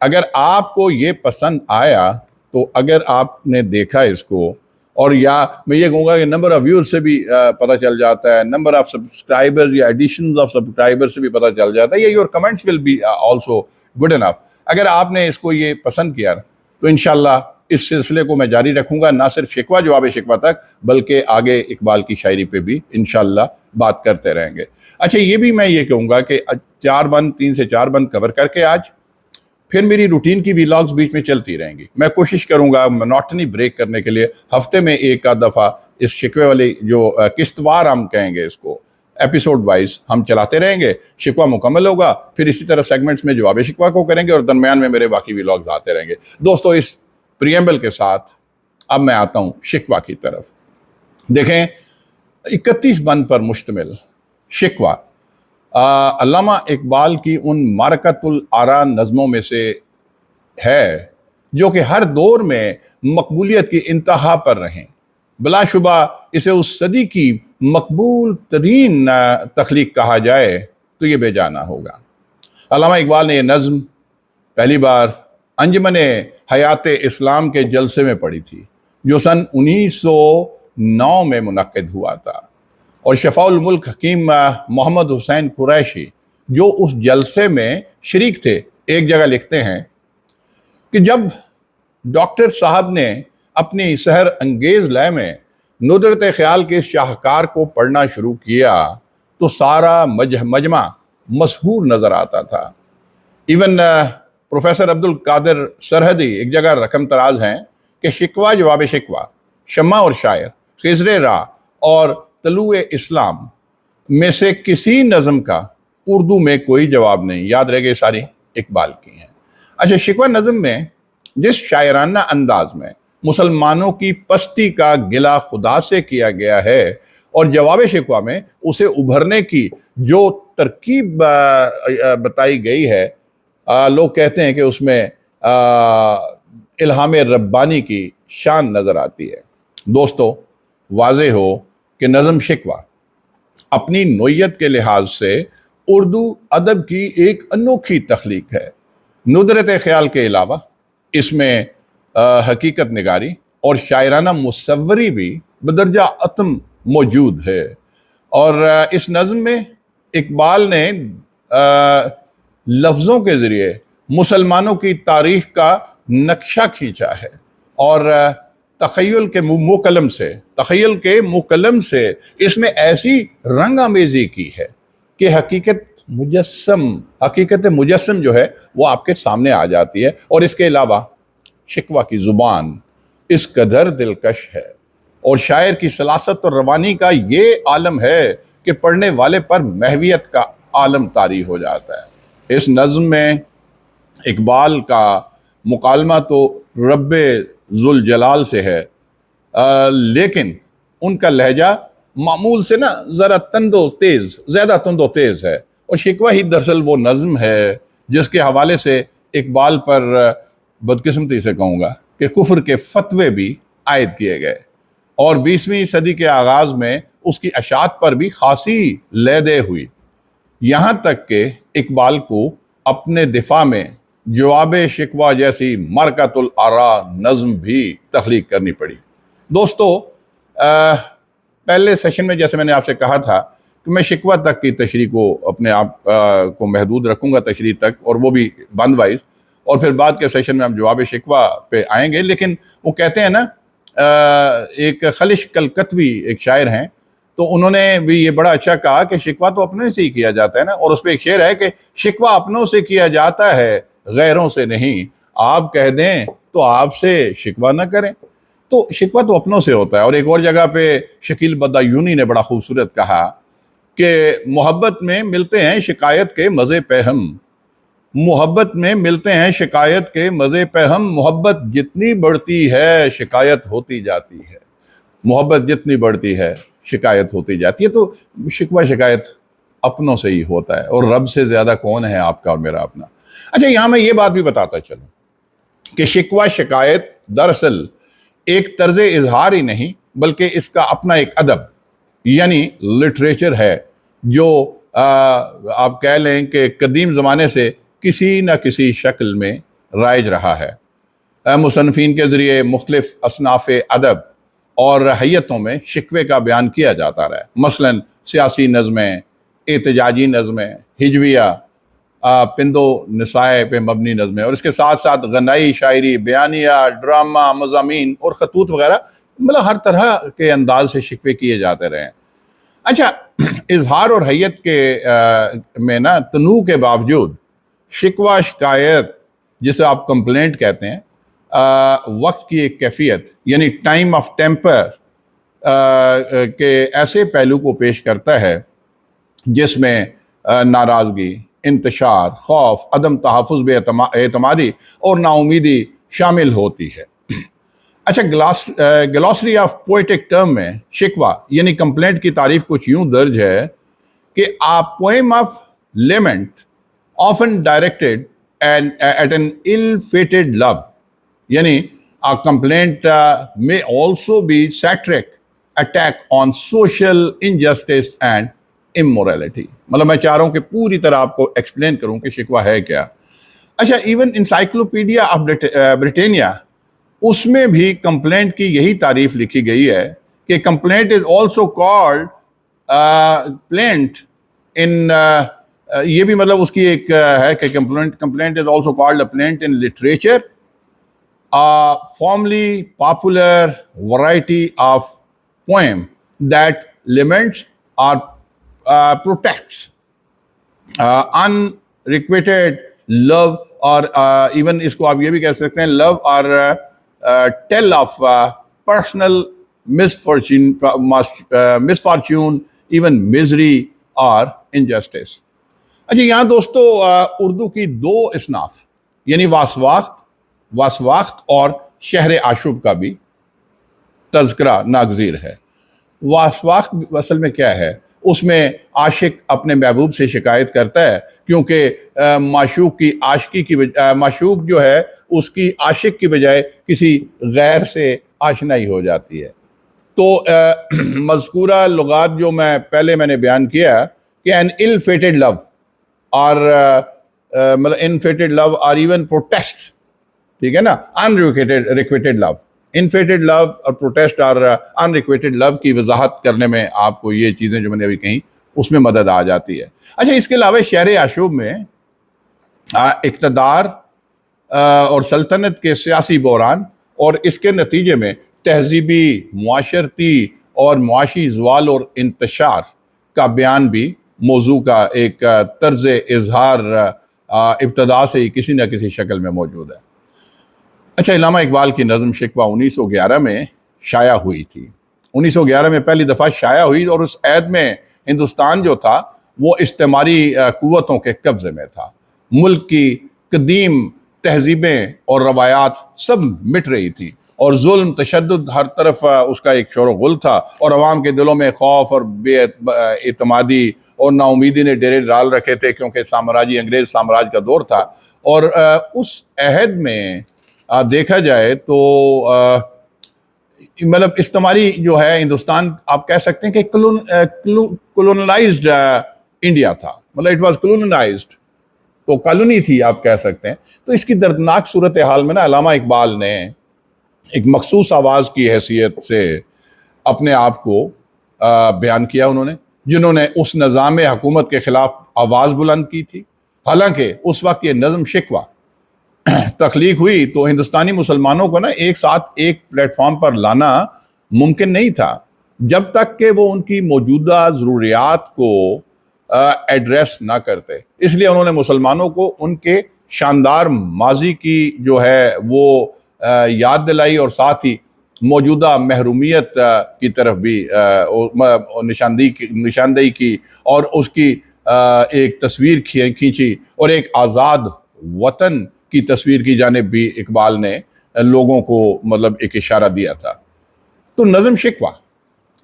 اگر آپ کو یہ پسند آیا تو اگر آپ نے دیکھا اس کو، اور یا میں یہ کہوں گا کہ نمبر آف ویور سے بھی پتہ چل جاتا ہے، نمبر آف سبسکرائبرز یا ایڈیشنز آف سبسکرائبر سے بھی پتہ چل جاتا ہے، یا your comments will be also good enough. اگر آپ نے اس کو یہ پسند کیا تو انشاءاللہ اس سلسلے کو میں جاری رکھوں گا، نہ صرف شکوہ جواب شکوہ تک بلکہ آگے اقبال کی شاعری پہ بھی انشاءاللہ بات کرتے رہیں گے. اچھا، یہ بھی میں یہ کہوں گا کہ 3 سے 4 بند کور کر کے آج پھر میری روٹین کی ویلاگز بیچ میں چلتی رہیں گی. میں کوشش کروں گا منوٹنی بریک کرنے کے لیے ہفتے میں ایک آدھ دفعہ اس شکوے والی جو قسط وار ہم کہیں گے اس کو ایپیسوڈ وائز ہم چلاتے رہیں گے. شکوہ مکمل ہوگا پھر اسی طرح سیگمنٹس میں جواب شکوہ کو کریں گے اور درمیان میں میرے باقی ویلاگز آتے رہیں گے. دوستو، اس پریمبل کے ساتھ اب میں آتا ہوں شکوہ کی طرف. دیکھیں، 31 بند پر مشتمل شکوہ علامہ اقبال کی ان معرکۃ الآراء نظموں میں سے ہے جو کہ ہر دور میں مقبولیت کی انتہا پر رہیں. بلا شبہ اسے اس صدی کی مقبول ترین تخلیق کہا جائے تو یہ بے جانا ہوگا. علامہ اقبال نے یہ نظم پہلی بار انجمن حیات اسلام کے جلسے میں پڑھی تھی جو سن 1909 میں منعقد ہوا تھا، اور شفاء الملک حکیم محمد حسین قریشی جو اس جلسے میں شریک تھے ایک جگہ لکھتے ہیں کہ جب ڈاکٹر صاحب نے اپنی سحر انگیز لے میں ندرت خیال کے اس شاہکار کو پڑھنا شروع کیا تو سارا مجمع مسحور نظر آتا تھا. ایون پروفیسر عبد القادر سرحدی ایک جگہ رقم تراز ہیں کہ شکوہ جواب شکوہ، شمع اور شاعر، خضر راہ اور طلوع اسلام میں سے کسی نظم کا اردو میں کوئی جواب نہیں. یاد رہے گا، یہ ساری اقبال کی ہیں. اچھا، شکوہ نظم میں جس شاعرانہ انداز میں مسلمانوں کی پستی کا گلہ خدا سے کیا گیا ہے اور جواب شکوہ میں اسے ابھرنے کی جو ترکیب بتائی گئی ہے، لوگ کہتے ہیں کہ اس میں الہام ربانی کی شان نظر آتی ہے. دوستو، واضح ہو کہ نظم شکوہ اپنی نوعیت کے لحاظ سے اردو ادب کی ایک انوکھی تخلیق ہے. ندرت خیال کے علاوہ اس میں حقیقت نگاری اور شاعرانہ مصوری بھی بدرجہ اتم موجود ہے، اور اس نظم میں اقبال نے لفظوں کے ذریعے مسلمانوں کی تاریخ کا نقشہ کھینچا ہے اور تخیل کے مکلم سے اس میں ایسی رنگ آمیزی کی ہے کہ حقیقت مجسم جو ہے وہ آپ کے سامنے آ جاتی ہے. اور اس کے علاوہ شکوہ کی زبان اس قدر دلکش ہے اور شاعر کی سلاست اور روانی کا یہ عالم ہے کہ پڑھنے والے پر محویت کا عالم طاری ہو جاتا ہے. اس نظم میں اقبال کا مکالمہ تو رب ذوالجلال سے ہے، لیکن ان کا لہجہ معمول سے ذرا زیادہ تند و تیز ہے. اور شکوہ ہی دراصل وہ نظم ہے جس کے حوالے سے اقبال پر بدقسمتی سے کہوں گا کہ کفر کے فتوے بھی عائد کیے گئے، اور 20ویں صدی کے آغاز میں اس کی اشاعت پر بھی خاصی لیدے ہوئی، یہاں تک کہ اقبال کو اپنے دفاع میں جواب شکوہ جیسی معرکۃ الآراء نظم بھی تخلیق کرنی پڑی. دوستو، پہلے سیشن میں جیسے میں نے آپ سے کہا تھا کہ میں شکوہ تک کی تشریح کو اپنے آپ کو محدود رکھوں گا، تشریح تک، اور وہ بھی بند وائز، اور پھر بعد کے سیشن میں ہم جواب شکوہ پہ آئیں گے. لیکن وہ کہتے ہیں ایک خلش کلکتوی ایک شاعر ہیں، تو انہوں نے بھی یہ بڑا اچھا کہا کہ شکوہ تو اپنے سے ہی کیا جاتا ہے اور اس پہ ایک شعر ہے کہ شکوہ اپنوں سے کیا جاتا ہے غیروں سے نہیں، آپ کہہ دیں تو آپ سے شکوہ نہ کریں. تو شکوہ تو اپنوں سے ہوتا ہے. اور ایک اور جگہ پہ شکیل بدایونی نے بڑا خوبصورت کہا کہ محبت میں ملتے ہیں شکایت کے مزے پہ ہم، محبت میں ملتے ہیں شکایت کے مزے پہ ہم، محبت جتنی بڑھتی ہے شکایت ہوتی جاتی ہے، محبت جتنی بڑھتی ہے شکایت ہوتی جاتی ہے. تو شکوہ شکایت اپنوں سے ہی ہوتا ہے، اور رب سے زیادہ کون ہے آپ کا اور میرا اپنا. اچھا، یہاں میں یہ بات بھی بتاتا چلوں کہ شکوہ شکایت دراصل ایک طرز اظہار ہی نہیں بلکہ اس کا اپنا ایک ادب یعنی لٹریچر ہے جو آپ کہہ لیں کہ قدیم زمانے سے کسی نہ کسی شکل میں رائج رہا ہے۔ مصنفین کے ذریعے مختلف اصناف ادب اور حیتوں میں شکوے کا بیان کیا جاتا رہا ہے، مثلاً سیاسی نظمیں، احتجاجی نظمیں، ہجویہ، پندو نسائے پہ مبنی نظمیں، اور اس کے ساتھ ساتھ غنائی شاعری، بیانیہ، ڈرامہ، مضامین اور خطوط وغیرہ، مطلب ہر طرح کے انداز سے شکوے کیے جاتے رہے ہیں۔ اچھا، اظہار اور حیت کے میں نا تنوع کے باوجود شکوہ، شکایت جسے آپ کمپلینٹ کہتے ہیں، وقت کی ایک کیفیت یعنی ٹائم آف ٹیمپر کے ایسے پہلو کو پیش کرتا ہے جس میں ناراضگی، انتشار، خوف، عدم تحفظ، بے اعتمادی اور نا امیدی شامل ہوتی ہے۔ اچھا، گلاسری آف پوئٹک ٹرم میں شکوہ یعنی کمپلینٹ کی تعریف کچھ یوں درج ہے کہ a poem of lament often directed at an ill-fated love، یعنی a complaint may also be satiric attack on social injustice and immorality۔ مطلب میں چاہ رہا ہوں کہ پوری طرح آپ کو ایکسپلین کروں کہ شکوہ ہے کیا۔ اچھا، ایون انسائکلوپیڈیا آف بریٹینیا، اس میں بھی کمپلینٹ کی یہی تعریف لکھی گئی ہے کہ complaint is also called plaint in, یہ بھی مطلب اس کی ایک ہے کہ complaint is also called plaint in literature, formerly popular variety of poem that laments or protects unrequited love، اور even اس کو آپ یہ بھی کہہ سکتے ہیں love or tell of personal misfortune, even misery or injustice۔ اچھا، یہاں دوستو اردو کی دو اصناف یعنی واسواخت اور شہر آشوب کا بھی تذکرہ ناگزیر ہے۔ واسواخت اصل میں کیا ہے؟ اس میں عاشق اپنے محبوب سے شکایت کرتا ہے کیونکہ معشوق جو ہے اس کی عاشق کی بجائے کسی غیر سے آشنائی ہو جاتی ہے۔ تو مذکورہ لغات جو میں نے بیان کیا کہ an ill-fated love اور مطلب انفیٹڈ لو اور ایون پروٹیسٹ، ٹھیک ہے نا، unrequited love، انفیٹڈ لو اور پروٹیسٹ اور unrequited love کی وضاحت کرنے میں آپ کو یہ چیزیں جو میں نے ابھی کہیں اس میں مدد آ جاتی ہے۔ اچھا، اس کے علاوہ شہر آشوب میں اقتدار اور سلطنت کے سیاسی بحران اور اس کے نتیجے میں تہذیبی، معاشرتی اور معاشی زوال اور انتشار کا بیان بھی موضوع کا ایک طرز اظہار ابتدا سے ہی کسی نہ کسی شکل میں موجود ہے۔ اچھا، علامہ اقبال کی نظم شکوہ 1911 میں شائع ہوئی تھی۔ 1911 میں پہلی دفعہ شائع ہوئی، اور اس عہد میں ہندوستان جو تھا وہ استعماری قوتوں کے قبضے میں تھا۔ ملک کی قدیم تہذیبیں اور روایات سب مٹ رہی تھی، اور ظلم، تشدد ہر طرف اس کا ایک شور و غل تھا، اور عوام کے دلوں میں خوف اور بے اعتمادی اور نا امیدی نے ڈیرے ڈال رکھے تھے، کیونکہ انگریز سامراج کا دور تھا۔ اور اس عہد میں دیکھا جائے تو مطلب استعماری جو ہے ہندوستان، آپ کہہ سکتے ہیں کہ کولونلائزڈ انڈیا تھا، مطلب اٹ واز کولونلائزڈ، تو کالونی تھی آپ کہہ سکتے ہیں۔ تو اس کی دردناک صورتحال میں نا علامہ اقبال نے ایک مخصوص آواز کی حیثیت سے اپنے آپ کو بیان کیا، جنہوں نے اس نظام حکومت کے خلاف آواز بلند کی تھی۔ حالانکہ اس وقت یہ نظم شکوہ تخلیق ہوئی تو ہندوستانی مسلمانوں کو نا ایک ساتھ ایک پلیٹ فارم پر لانا ممکن نہیں تھا جب تک کہ وہ ان کی موجودہ ضروریات کو ایڈریس نہ کرتے۔ اس لیے انہوں نے مسلمانوں کو ان کے شاندار ماضی کی جو ہے وہ یاد دلائی، اور ساتھ ہی موجودہ محرومیت کی طرف بھی نشاندہی کی، اور اس کی ایک تصویر کھینچی، اور ایک آزاد وطن کی تصویر کی جانب بھی اقبال نے لوگوں کو مطلب ایک اشارہ دیا تھا۔ تو نظم شکوہ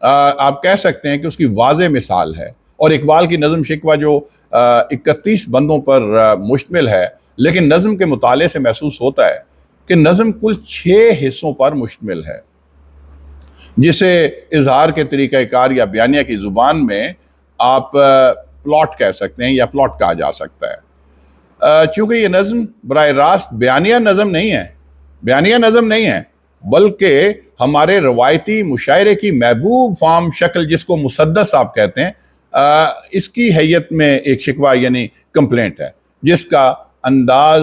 آپ کہہ سکتے ہیں کہ اس کی واضح مثال ہے، اور اقبال کی نظم شکوہ جو 31 بندوں پر مشتمل ہے، لیکن نظم کے مطالعے سے محسوس ہوتا ہے کہ نظم کل 6 حصوں پر مشتمل ہے، جسے اظہار کے طریقہ کار یا بیانیہ کی زبان میں آپ پلاٹ کہہ سکتے ہیں یا پلاٹ کہا جا سکتا ہے۔ چونکہ یہ نظم براہ راست بیانیہ نظم نہیں ہے بلکہ ہمارے روایتی مشاعرے کی محبوب فارم شکل جس کو مسدس آپ کہتے ہیں اس کی حیت میں ایک شکوہ یعنی کمپلینٹ ہے، جس کا انداز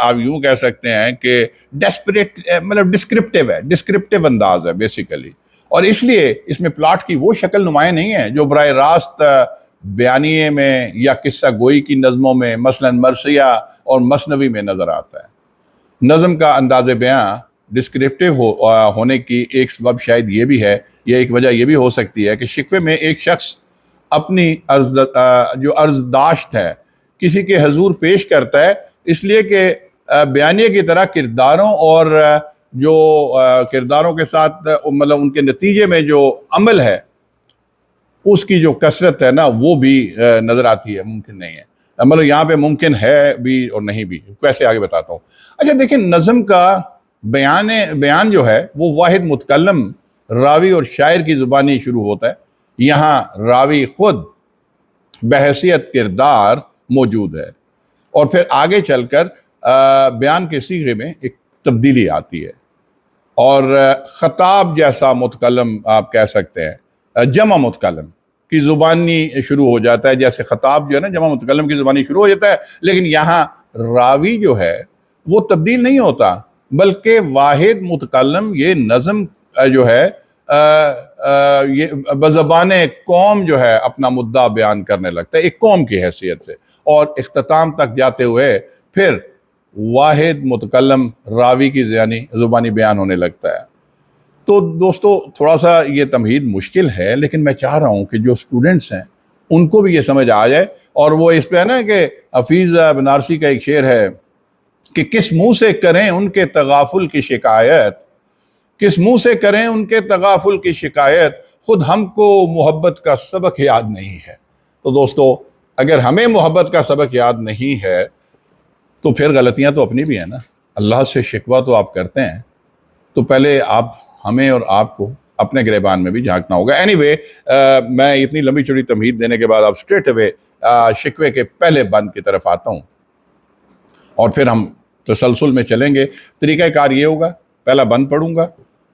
آپ یوں کہہ سکتے ہیں کہ ڈسکرپٹیو انداز ہے بیسیکلی، اور اس لیے اس میں پلاٹ کی وہ شکل نمایاں نہیں ہے جو براہ راست بیانیے میں یا قصہ گوئی کی نظموں میں مثلا مرثیہ اور مثنوی میں نظر آتا ہے۔ نظم کا انداز بیان ڈسکرپٹیو ہونے کی ایک سبب شاید یہ بھی ہے، یا ایک وجہ یہ بھی ہو سکتی ہے کہ شکوے میں ایک شخص اپنی جو عرضداشت ہے کسی کے حضور پیش کرتا ہے، اس لیے کہ بیانیے کی طرح کرداروں اور جو کرداروں کے ساتھ مطلب ان کے نتیجے میں جو عمل ہے اس کی جو کثرت ہے نا وہ بھی نظر آتی ہے، ممکن نہیں ہے، مطلب یہاں پہ ممکن ہے بھی اور نہیں بھی، کیسے آگے بتاتا ہوں۔ اچھا دیکھیں، نظم کا بیان جو ہے وہ واحد متکلم راوی اور شاعر کی زبانی شروع ہوتا ہے، یہاں راوی خود بحیثیت کردار موجود ہے، اور پھر آگے چل کر بیان کے صیغے میں ایک تبدیلی آتی ہے، اور خطاب جیسا متکلم آپ کہہ سکتے ہیں جمع متکلم کی زبانی شروع ہو جاتا ہے، جیسے خطاب جو ہے نا جمع متکلم کی زبانی شروع ہو جاتا ہے، لیکن یہاں راوی جو ہے وہ تبدیل نہیں ہوتا بلکہ واحد متکلم یہ نظم جو ہے یہ بزبان قوم جو ہے اپنا مدعا بیان کرنے لگتا ہے ایک قوم کی حیثیت سے، اور اختتام تک جاتے ہوئے پھر واحد متکلم راوی کی زبانی بیان ہونے لگتا ہے۔ تو دوستو تھوڑا سا یہ تمہید مشکل ہے، لیکن میں چاہ رہا ہوں کہ جو اسٹوڈنٹس ہیں ان کو بھی یہ سمجھ آ جائے، اور وہ اس پہ ہے نا کہ حفیظ بنارسی کا ایک شعر ہے کہ کس منہ سے کریں ان کے تغافل کی شکایت، کس منہ سے کریں ان کے تغافل کی شکایت، خود ہم کو محبت کا سبق یاد نہیں ہے۔ تو دوستو اگر ہمیں محبت کا سبق یاد نہیں ہے تو پھر غلطیاں تو اپنی بھی ہیں نا، اللہ سے شکوہ تو آپ کرتے ہیں، تو پہلے آپ ہمیں اور آپ کو اپنے گریبان میں بھی جھانکنا ہوگا۔ اینی وے میں اتنی لمبی چوڑی تمہید دینے کے بعد اب اسٹریٹ اوے شکوے کے پہلے بند کی طرف آتا ہوں، اور پھر ہم تسلسل میں چلیں گے۔ طریقہ کار یہ ہوگا، پہلا بند پڑھوں گا،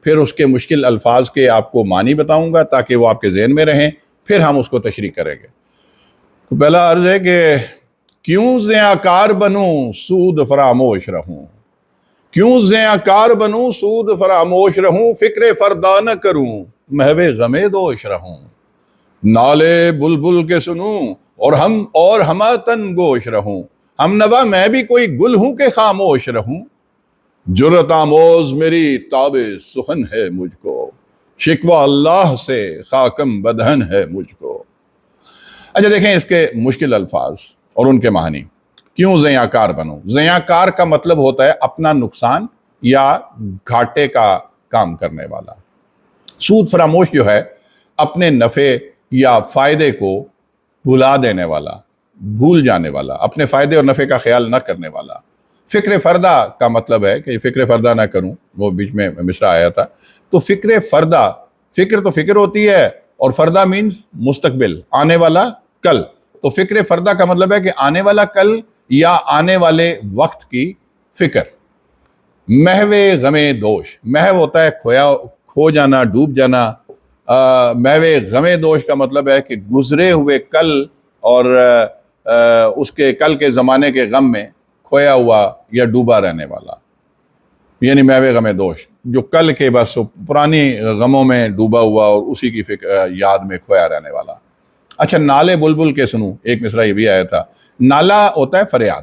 پھر اس کے مشکل الفاظ کے آپ کو معنی بتاؤں گا تاکہ وہ آپ کے ذہن میں رہیں، پھر ہم اس کو تشریح کریں گے۔ تو پہلا عرض ہے کہ کیوں زیاں کار بنوں سود فراموش رہوں، کیوں زیاں کار بنوں سود فراموش رہوں، فکر فردا نہ کروں محو غم دوش رہوں، نالے بلبل کے سنوں اور ہما تن گوش رہوں، ہم نوا میں بھی کوئی گل ہوں کہ خاموش رہوں، جرت آموز میری تاب سخن ہے مجھ کو، شکوہ اللہ سے خاکم بدہن ہے مجھ کو۔ اچھا دیکھیں اس کے مشکل الفاظ اور ان کے معنی۔ کیوں زیاں کار بنوں؟ زیاں کار کا مطلب ہوتا ہے اپنا نقصان یا گھاٹے کا کام کرنے والا۔ سود فراموش جو ہے اپنے نفع یا فائدے کو بھلا دینے والا، بھول جانے والا، اپنے فائدے اور نفع کا خیال نہ کرنے والا۔ فکر فردہ کا مطلب ہے کہ فکر فردہ نہ کروں، وہ بیچ میں مصرع آیا تھا، تو فکر فردہ، فکر تو فکر ہوتی ہے، اور فردہ مینز مستقبل، آنے والا کل، تو فکر فردہ کا مطلب ہے کہ آنے والا کل یا آنے والے وقت کی فکر۔ محو غم دوش، محو ہوتا ہے کھو جانا، ڈوب جانا، محو غم دوش کا مطلب ہے کہ گزرے ہوئے کل اور اس کے کل کے زمانے کے غم میں کھویا ہوا یا ڈوبا رہنے والا، یعنی محو غم دوش، جو کل کے بس پرانی غموں میں ڈوبا ہوا اور اسی کی یاد میں کھویا رہنے والا۔ اچھا، نالے بلبل کے سنوں، ایک مصرع یہ بھی آیا تھا۔ نالا ہوتا ہے فریاد،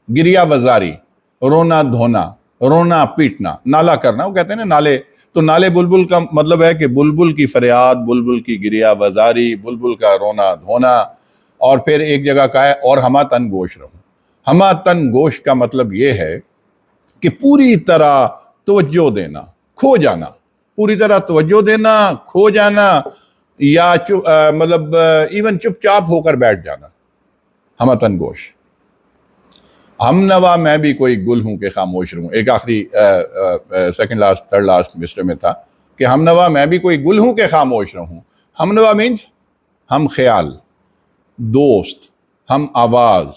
گریا وزاری، رونا دھونا، رونا پیٹنا، نالا کرنا، وہ کہتے ہیں نا نالے، تو نالے بلبل کا مطلب ہے کہ بلبل کی فریاد، بلبل کی گریا وزاری، بلبل کا رونا دھونا۔ اور پھر ایک جگہ کا ہے اور ہما تن گوش رہوں۔ ہما تن گوش کا مطلب یہ ہے کہ پوری طرح توجہ دینا، کھو جانا، پوری طرح توجہ دینا، کھو جانا، یا مطلب ایون چپ چاپ ہو کر بیٹھ جانا، ہما تن گوش۔ ہم نوا میں بھی کوئی گل ہوں کہ خاموش رہوں، ایک آخری سیکنڈ لاسٹ تھرڈ لاسٹ مصرے میں تھا کہ ہم نوا میں بھی کوئی گل ہوں کہ خاموش رہوں۔ ہم نوا مینز ہم خیال، دوست، ہم آواز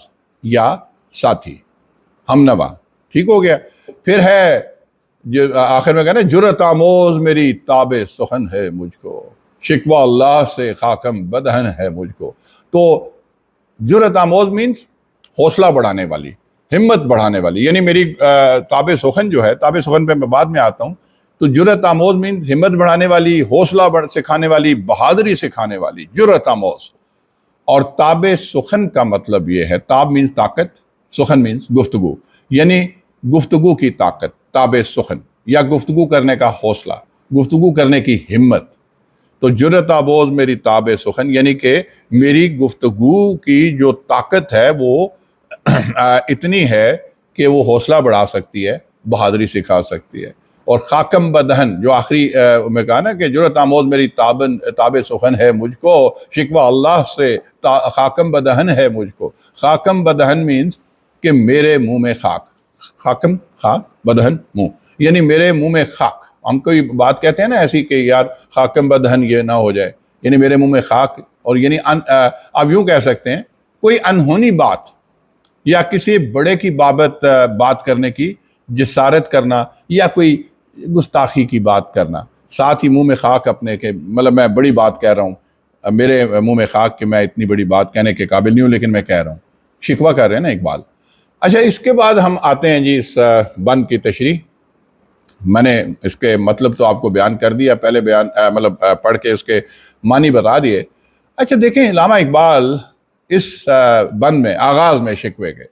یا ساتھی، ہمنوا، ٹھیک ہو گیا۔ پھر ہے جو آخر میں کہنا جرت آموز میری تاب سخن ہے مجھ کو، شکوہ اللہ سے خاکم بدہن ہے مجھ کو۔ تو جرت آموز مینس حوصلہ بڑھانے والی، ہمت بڑھانے والی، یعنی میری تاب سخن جو ہے، تاب سخن پہ میں بعد میں آتا ہوں، تو جرت آموز مینس ہمت بڑھانے والی، حوصلہ سکھانے والی، بہادری سکھانے والی، جرت آموز۔ اور تاب سخن کا مطلب یہ ہے، تاب مینس طاقت، سخن مینس گفتگو، یعنی گفتگو کی طاقت، تاب سخن، یا گفتگو کرنے کا حوصلہ، گفتگو کرنے کی ہمت۔ تو جرت آموز میری تاب سخن، یعنی کہ میری گفتگو کی جو طاقت ہے وہ اتنی ہے کہ وہ حوصلہ بڑھا سکتی ہے، بہادری سکھا سکتی ہے۔ اور خاکم بدہن، جو آخری میں کہا نا کہ جرت آموز میری تاب سخن ہے مجھ کو، شکوہ اللہ سے خاکم بدہن ہے مجھ کو۔ خاکم بدہن مینس کہ میرے منہ میں خاک، خاکم خاک، بدہن منہ، یعنی میرے منہ میں خاک۔ ہم کوئی بات کہتے ہیں نا ایسی کہ یار خاکم بدہن یہ نہ ہو جائے، یعنی میرے منہ میں خاک، اور یعنی آپ یوں کہہ سکتے ہیں کوئی انہونی بات یا کسی بڑے کی بابت بات کرنے کی جسارت کرنا، یا کوئی گستاخی کی بات کرنا، ساتھ ہی منہ میں خاک اپنے کہ مطلب میں بڑی بات کہہ رہا ہوں، میرے منہ میں خاک کہ میں اتنی بڑی بات کہنے کے قابل نہیں ہوں لیکن میں کہہ رہا ہوں، شکوہ کر رہے ہیں نا اقبال۔ اچھا، اس کے بعد ہم آتے ہیں جی اس بند کی تشریح۔ میں نے اس کے مطلب تو آپ کو بیان کر دیا، پہلے بیان مطلب پڑھ کے اس کے معنی بتا دیے۔ اچھا دیکھیں، علامہ اقبال اس بند میں آغاز میں شکوے کے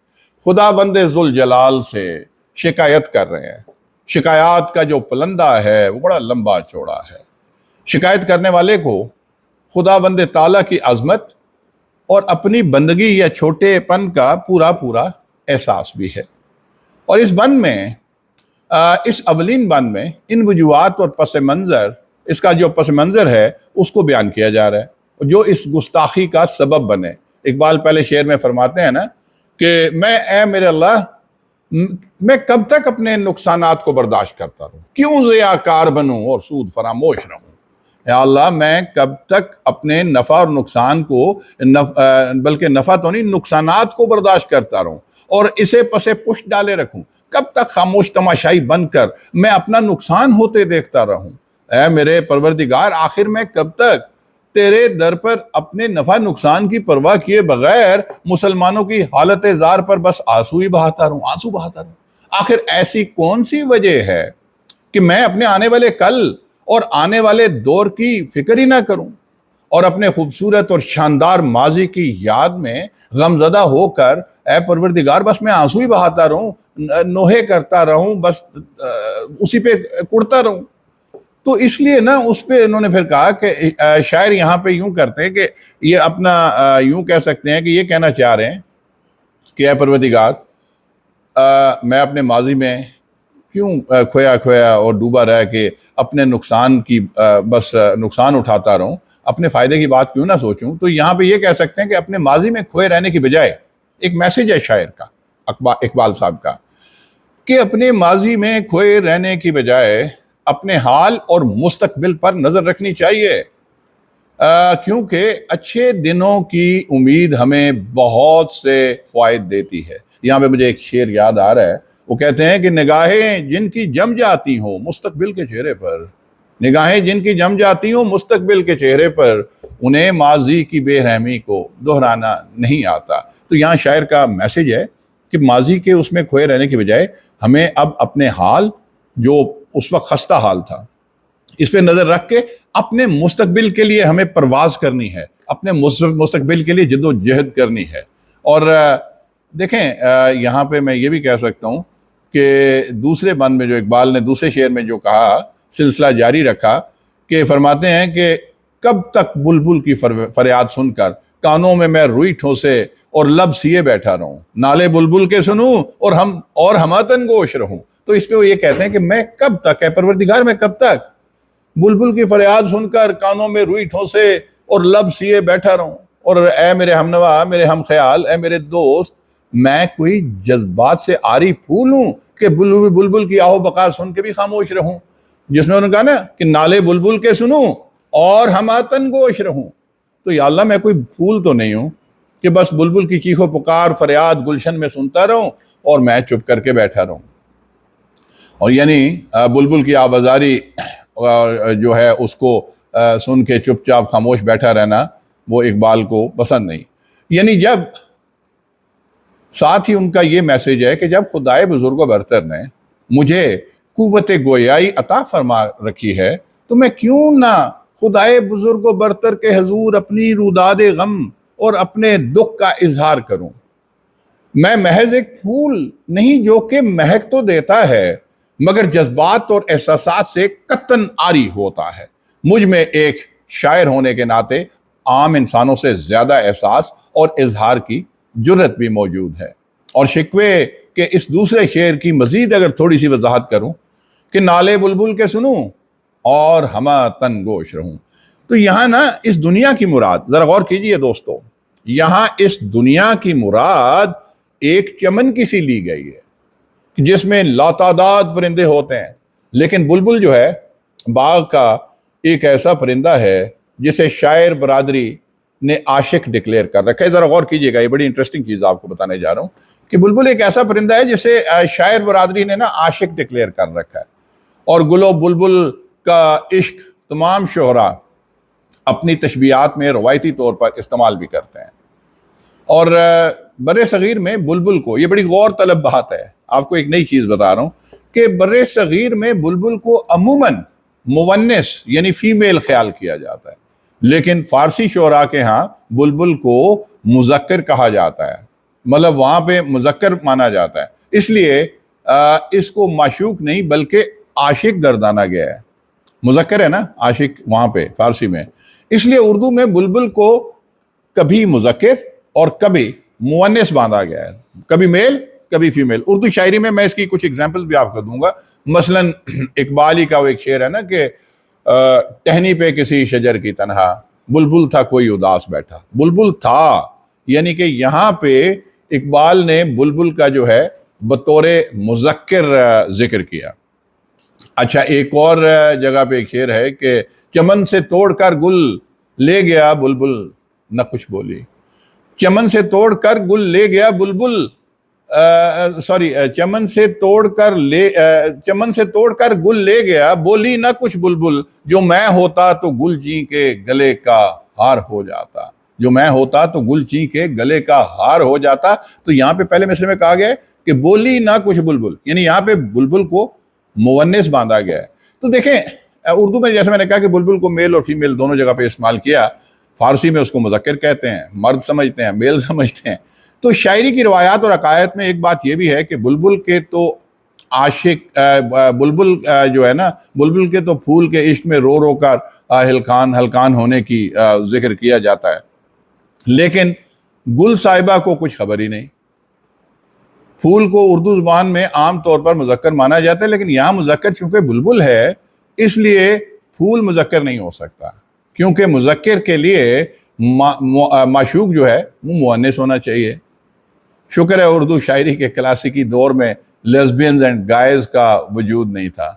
خدا بند ذوالجلال سے شکایت کر رہے ہیں۔ شکایات کا جو پلندہ ہے وہ بڑا لمبا چوڑا ہے۔ شکایت کرنے والے کو خدا بند تعالیٰ کی عظمت اور اپنی بندگی یا چھوٹے پن کا پورا احساس بھی ہے۔ اور اس بند میں، اس اولین بند میں، ان وجوہات اور پس منظر، اس کا جو پس منظر ہے اس کو بیان کیا جا رہا ہے جو اس گستاخی کا سبب بنے۔ اقبال پہلے شعر میں فرماتے ہیں نا کہ اے میرے اللہ، میں کب تک اپنے نقصانات کو برداشت کرتا رہوں، کیوں ضیاءکار بنوں اور سود فراموش رہوں۔ یا اللہ، میں کب تک اپنے نفع اور نقصان کو، بلکہ نفع تو نہیں، نقصانات کو برداشت کرتا رہوں اور اسے پسے پشت ڈالے رکھوں؟ کب تک خاموش تماشائی بن کر میں اپنا نقصان ہوتے دیکھتا رہوں؟ اے میرے پروردگار، آخر میں کب تک تیرے در پر اپنے نفع نقصان کی پرواہ کیے بغیر مسلمانوں کی حالت زار پر بس آنسو ہی بہاتا رہوں، آنسو بہاتا رہوں؟ آخر ایسی کون سی وجہ ہے کہ میں اپنے آنے والے کل اور آنے والے دور کی فکر ہی نہ کروں، اور اپنے خوبصورت اور شاندار ماضی کی یاد میں غمزدہ ہو کر اے پروردگار بس میں آنسو ہی بہاتا رہوں، نوحے کرتا رہوں، بس اسی پہ کڑتا رہوں؟ تو اس لیے نا اس پہ انہوں نے پھر کہا کہ شاعر یہاں پہ یوں کرتے ہیں کہ یہ اپنا یوں کہہ سکتے ہیں کہ یہ کہنا چاہ رہے ہیں کہ اے پروردگار، میں اپنے ماضی میں کیوں کھویا اور ڈوبا رہ کے اپنے نقصان کی بس نقصان اٹھاتا رہوں، اپنے فائدے کی بات کیوں نہ سوچوں؟ تو یہاں پہ یہ کہہ سکتے ہیں کہ اپنے ماضی میں کھوئے رہنے کی بجائے، ایک میسج ہے شاعر کا، اقبال صاحب کا، کہ اپنے ماضی میں کھوئے رہنے کی بجائے اپنے حال اور مستقبل پر نظر رکھنی چاہیے، کیونکہ اچھے دنوں کی امید ہمیں بہت سے فوائد دیتی ہے۔ یہاں پہ مجھے ایک شعر یاد آ رہا ہے، وہ کہتے ہیں کہ نگاہیں جن کی جم جاتی ہوں مستقبل کے چہرے پر، نگاہیں جن کی جم جاتی ہوں مستقبل کے چہرے پر، انہیں ماضی کی بے رحمی کو دہرانا نہیں آتا۔ تو یہاں شاعر کا میسج ہے کہ ماضی کے اس میں کھوئے رہنے کی بجائے ہمیں اب اپنے حال، جو اس وقت خستہ حال تھا، اس پہ نظر رکھ کے اپنے مستقبل کے لیے ہمیں پرواز کرنی ہے، اپنے مستقبل کے لیے جد و جہد کرنی ہے۔ اور دیکھیں، یہاں پہ میں یہ بھی کہہ سکتا ہوں کہ دوسرے بند میں جو اقبال نے دوسرے شعر میں جو کہا، سلسلہ جاری رکھا، کہ فرماتے ہیں کہ کب تک بلبل کی فریاد سن کر کانوں میں روئی ٹھوسے اور لب سیے بیٹھا رہوں، نالے بلبل کے سنوں اور ہماتن گوش رہوں۔ تو اس پہ وہ یہ کہتے ہیں کہ میں کب تک، اے پروردگار، میں کب تک بلبل کی فریاد سن کر کانوں میں روئی ٹھوسے اور لب سیے بیٹھا رہوں، اور اے میرے ہمنوا، میرے ہم خیال، اے میرے دوست، میں کوئی جذبات سے آری پھول ہوں کہ بلبل کی آہو بکا سن کے بھی خاموش رہوں، جس میں انہوں نے کہا نا کہ نالے بلبل کے سنوں اور ہماتن گوش رہوں۔ تو یا اللہ، میں کوئی پھول تو نہیں ہوں کہ بس بلبل کی چیخ و پکار فریاد گلشن میں سنتا رہوں اور میں چپ کر کے بیٹھا رہوں. اور یعنی بلبل کی آوازاری جو ہے اس کو سن کے چپ چاپ خاموش بیٹھا رہنا وہ اقبال کو پسند نہیں. یعنی جب ساتھ ہی ان کا یہ میسج ہے کہ جب خدائے بزرگ و برتر نے مجھے قوت گویائی عطا فرما رکھی ہے تو میں کیوں نہ خدائے بزرگ و برتر کے حضور اپنی روداد غم اور اپنے دکھ کا اظہار کروں. میں محض ایک پھول نہیں جو کہ مہک تو دیتا ہے مگر جذبات اور احساسات سے قطعاً عاری ہوتا ہے. مجھ میں ایک شاعر ہونے کے ناطے عام انسانوں سے زیادہ احساس اور اظہار کی جرت بھی موجود ہے. اور شکوے کے اس دوسرے شعر کی مزید اگر تھوڑی سی وضاحت کروں کہ نالے بلبل کے سنوں اور ہما تن گوش رہوں. تو یہاں نا اس دنیا کی مراد ذرا غور کیجئے دوستو، یہاں اس دنیا کی مراد ایک چمن کی سی لی گئی ہے جس میں لاتعداد پرندے ہوتے ہیں، لیکن بلبل جو ہے باغ کا ایک ایسا پرندہ ہے جسے شاعر برادری نے عاشق ڈکلیئر کر رکھا ہے. ذرا غور کیجئے گا، یہ بڑی انٹرسٹنگ چیز آپ کو بتانے جا رہا ہوں کہ بلبل ایک ایسا پرندہ ہے جسے شاعر برادری نے نا عاشق ڈکلیئر کر رکھا ہے. اور گل و بلبل کا عشق تمام شعراء اپنی تشبیہات میں روایتی طور پر استعمال بھی کرتے ہیں. اور بر صغیر میں بلبل کو، یہ بڑی غور طلب بات ہے، آپ کو ایک نئی چیز بتا رہا ہوں کہ بر صغیر میں بلبل کو عموماً مونس یعنی فیمیل خیال کیا جاتا ہے، لیکن فارسی شعراء کے ہاں بلبل کو مذکر کہا جاتا ہے، مطلب وہاں پہ مذکر مانا جاتا ہے. اس لیے اس کو معشوق نہیں بلکہ عاشق گردانا گیا ہے. مذکر ہے نا عاشق وہاں پہ فارسی میں، اس لیے اردو میں بلبل کو کبھی مذکر اور کبھی مونس باندھا گیا ہے، کبھی میل کبھی فیمیل. اردو شاعری میں اس کی کچھ ایگزامپل بھی آپ کو دوں گا. مثلا اقبال ہی کا وہ ایک شعر ہے نا کہ ٹہنی پہ کسی شجر کی تنہا بلبل تھا کوئی اداس بیٹھا. بلبل تھا یعنی کہ یہاں پہ اقبال نے بلبل کا جو ہے بطور مذکر ذکر کیا. اچھا ایک اور جگہ پہ ایک شعر ہے کہ چمن سے توڑ کر گل لے گیا بلبل نہ کچھ بولی. چمن سے توڑ کر گل لے گیا بلبل چمن سے توڑ کر گل لے گیا بولی نہ کچھ بلبل. جو میں ہوتا تو گل چین کے گلے کا ہار ہو جاتا. جو میں ہوتا تو گل چین کے گلے کا ہار ہو جاتا. تو یہاں پہ پہلے مصرے میں کہا گیا ہے کہ بولی نہ کچھ بلبل، یعنی یہاں پہ بلبل کو مونس باندھا گیا ہے. تو دیکھیں اردو میں جیسے میں نے کہا کہ بلبل کو میل اور فیمیل دونوں جگہ پہ استعمال کیا، فارسی میں اس کو مذکر کہتے ہیں، مرد سمجھتے ہیں، میل سمجھتے ہیں. تو شاعری کی روایات اور عقائد میں ایک بات یہ بھی ہے کہ بلبل کے تو عاشق بلبل جو ہے نا، بلبل کے تو پھول کے عشق میں رو رو کر ہلکان ہونے کی ذکر کیا جاتا ہے، لیکن گل صاحبہ کو کچھ خبر ہی نہیں. پھول کو اردو زبان میں عام طور پر مذکر مانا جاتا ہے، لیکن یہاں مذکر چونکہ بلبل ہے اس لیے پھول مذکر نہیں ہو سکتا، کیونکہ مذکر کے لیے معشوق جو ہے وہ مؤنث ہونا چاہیے. شکر ہے اردو شاعری کے کلاسیکی دور میں لیزبینز اینڈ گائز کا وجود نہیں تھا،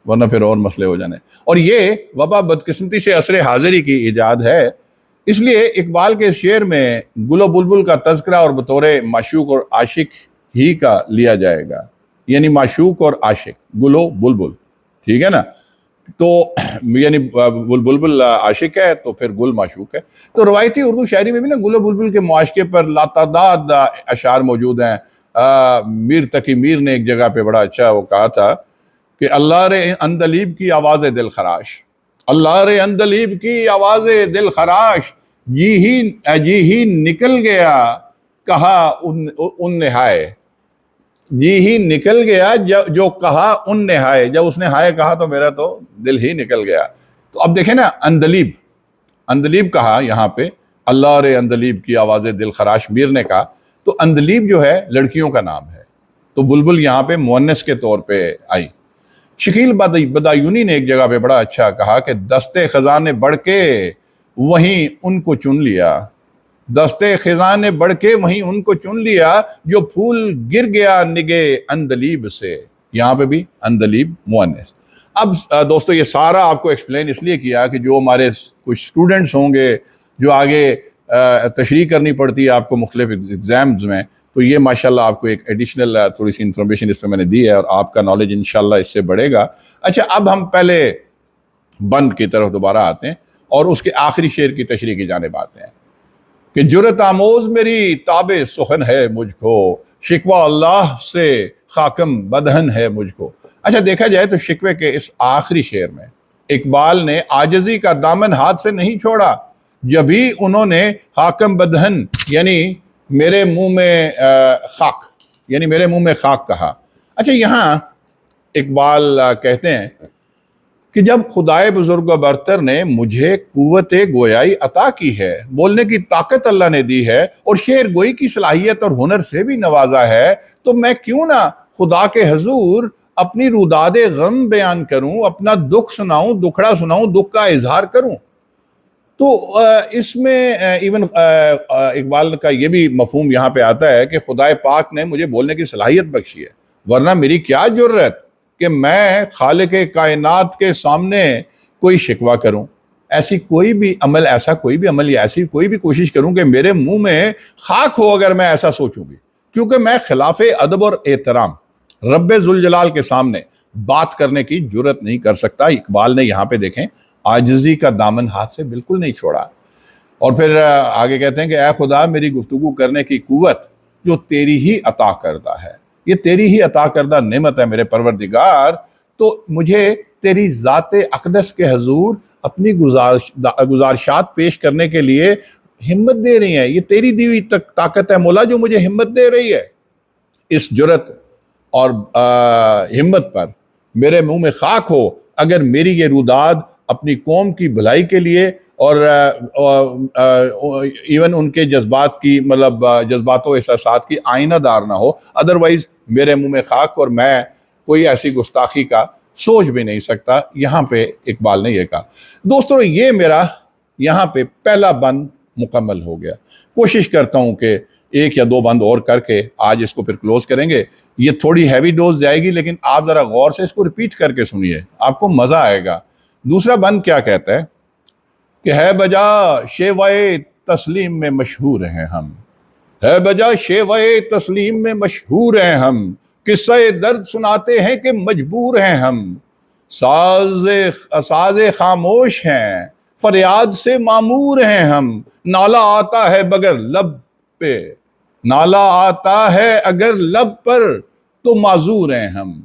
ورنہ پھر اور مسئلے ہو جانے. اور یہ وبا بدقسمتی سے عصر حاضری کی ایجاد ہے. اس لیے اقبال کے شعر میں گل و بلبل کا تذکرہ اور بطور معشوق اور عاشق ہی کا لیا جائے گا، یعنی معشوق اور عاشق گل و بلبل، ٹھیک ہے نا. تو یعنی بلبل عاشق ہے تو پھر گل معشوق ہے. تو روایتی اردو شاعری میں بھی نا گل و بلبل کے معاشقے پر لاتعداد اشعار موجود ہیں. میر تقی میر نے ایک جگہ پہ بڑا اچھا وہ کہا تھا کہ اللہ رے اندلیب کی آواز دل خراش، اللہ رے اندلیب کی آواز دل خراش، جی ہی نکل گیا کہا ان نے ہائے. جی ہی نکل گیا جو کہا ان نے ہائے، جب اس نے ہائے کہا تو میرا تو دل ہی نکل گیا. تو اب دیکھیں نا اندلیب کہا یہاں پہ، اللہ رے اندلیب کی آواز دل خراش میر نے کہا. تو اندلیب جو ہے لڑکیوں کا نام ہے، تو بلبل یہاں پہ مؤنث کے طور پہ آئی. شکیل بدایونی نے ایک جگہ پہ بڑا اچھا کہا کہ دستے خزاں نے بڑھ کے وہیں ان کو چن لیا، دستے خزاں نے بڑھ کے وہیں ان کو چن لیا، جو پھول گر گیا نگے اندلیب سے. یہاں پہ بھی اندلیب مؤنث. اب دوستو یہ سارا آپ کو ایکسپلین اس لیے کیا کہ جو ہمارے کچھ اسٹوڈنٹس ہوں گے جو آگے تشریح کرنی پڑتی ہے آپ کو مختلف ایگزامز میں، تو یہ ماشاءاللہ آپ کو ایک ایڈیشنل تھوڑی سی انفارمیشن اس پہ میں نے دی ہے، اور آپ کا نالج انشاءاللہ اس سے بڑھے گا۔ اچھا، اب ہم پہلے بند کی طرف دوبارہ آتے ہیں اور اس کے آخری شعر کی تشریح کی جانب آتے ہیں کہ جرت آموز میری تاب سخن ہے مجھ کو، شکوہ اللہ سے خاکم بدہن ہے مجھ کو۔ اچھا، دیکھا جائے تو شکوے کے اس آخری شعر میں اقبال نے عاجزی کا دامن ہاتھ سے نہیں چھوڑا، جبھی انہوں نے حاکم بدہن یعنی میرے منہ میں خاک، یعنی میرے منہ میں خاک کہا۔ اچھا، یہاں اقبال کہتے ہیں کہ جب خدائے بزرگ و برتر نے مجھے قوت گویائی عطا کی ہے، بولنے کی طاقت اللہ نے دی ہے، اور شعر گوئی کی صلاحیت اور ہنر سے بھی نوازا ہے، تو میں کیوں نہ خدا کے حضور اپنی روداد غم بیان کروں، اپنا دکھ سناؤں، دکھڑا سناؤں، دکھ کا اظہار کروں۔ تو اس میں ایون اقبال کا یہ بھی مفہوم یہاں پہ آتا ہے کہ خدائے پاک نے مجھے بولنے کی صلاحیت بخشی ہے، ورنہ میری کیا جرت کہ میں خالق کائنات کے سامنے کوئی شکوہ کروں، ایسی کوئی بھی عمل یا ایسی کوئی بھی کوشش کروں کہ میرے منہ میں خاک ہو، اگر میں ایسا سوچوں بھی، کیونکہ میں خلاف ادب اور احترام رب ذوالجلال کے سامنے بات کرنے کی جرت نہیں کر سکتا۔ اقبال نے یہاں پہ دیکھیں عاجزی کا دامن ہاتھ سے بالکل نہیں چھوڑا، اور پھر آگے کہتے ہیں کہ اے خدا، میری گفتگو کرنے کی قوت جو تیری ہی عطا کردہ ہے، یہ تیری ہی عطا کردہ نعمت ہے میرے پروردگار، تو مجھے تیری ذات اقدس کے حضور اپنی گزارشات پیش کرنے کے لیے ہمت دے رہی ہیں۔ یہ تیری دی ہوئی طاقت ہے مولا جو مجھے ہمت دے رہی ہے۔ اس جرت اور ہمت پر میرے منہ میں خاک ہو اگر میری یہ روداد اپنی قوم کی بھلائی کے لیے اور ایون ان کے جذبات کی جذبات و احساسات کی آئینہ دار نہ ہو، ادروائز میرے منہ میں خاک، اور میں کوئی ایسی گستاخی کا سوچ بھی نہیں سکتا۔ یہاں پہ اقبال نے یہ کہا۔ دوستو، یہ میرا یہاں پہ پہلا بند مکمل ہو گیا۔ کوشش کرتا ہوں کہ ایک یا دو بند اور کر کے آج اس کو پھر کلوز کریں گے۔ یہ تھوڑی ہیوی ڈوز جائے گی، لیکن آپ ذرا غور سے اس کو ریپیٹ کر کے سنیے، آپ کو مزہ آئے گا۔ دوسرا بند کیا کہتا ہے کہ ہے بجا شیوائے تسلیم میں مشہور ہیں ہم، ہے بجا شیوائے تسلیم میں مشہور ہیں ہم، قصہ درد سناتے ہیں کہ مجبور ہیں ہم، ساز خاموش ہیں فریاد سے معمور ہیں ہم، نالا آتا ہے بغیر لب پہ، نالا آتا ہے اگر لب پر تو معذور ہیں ہم،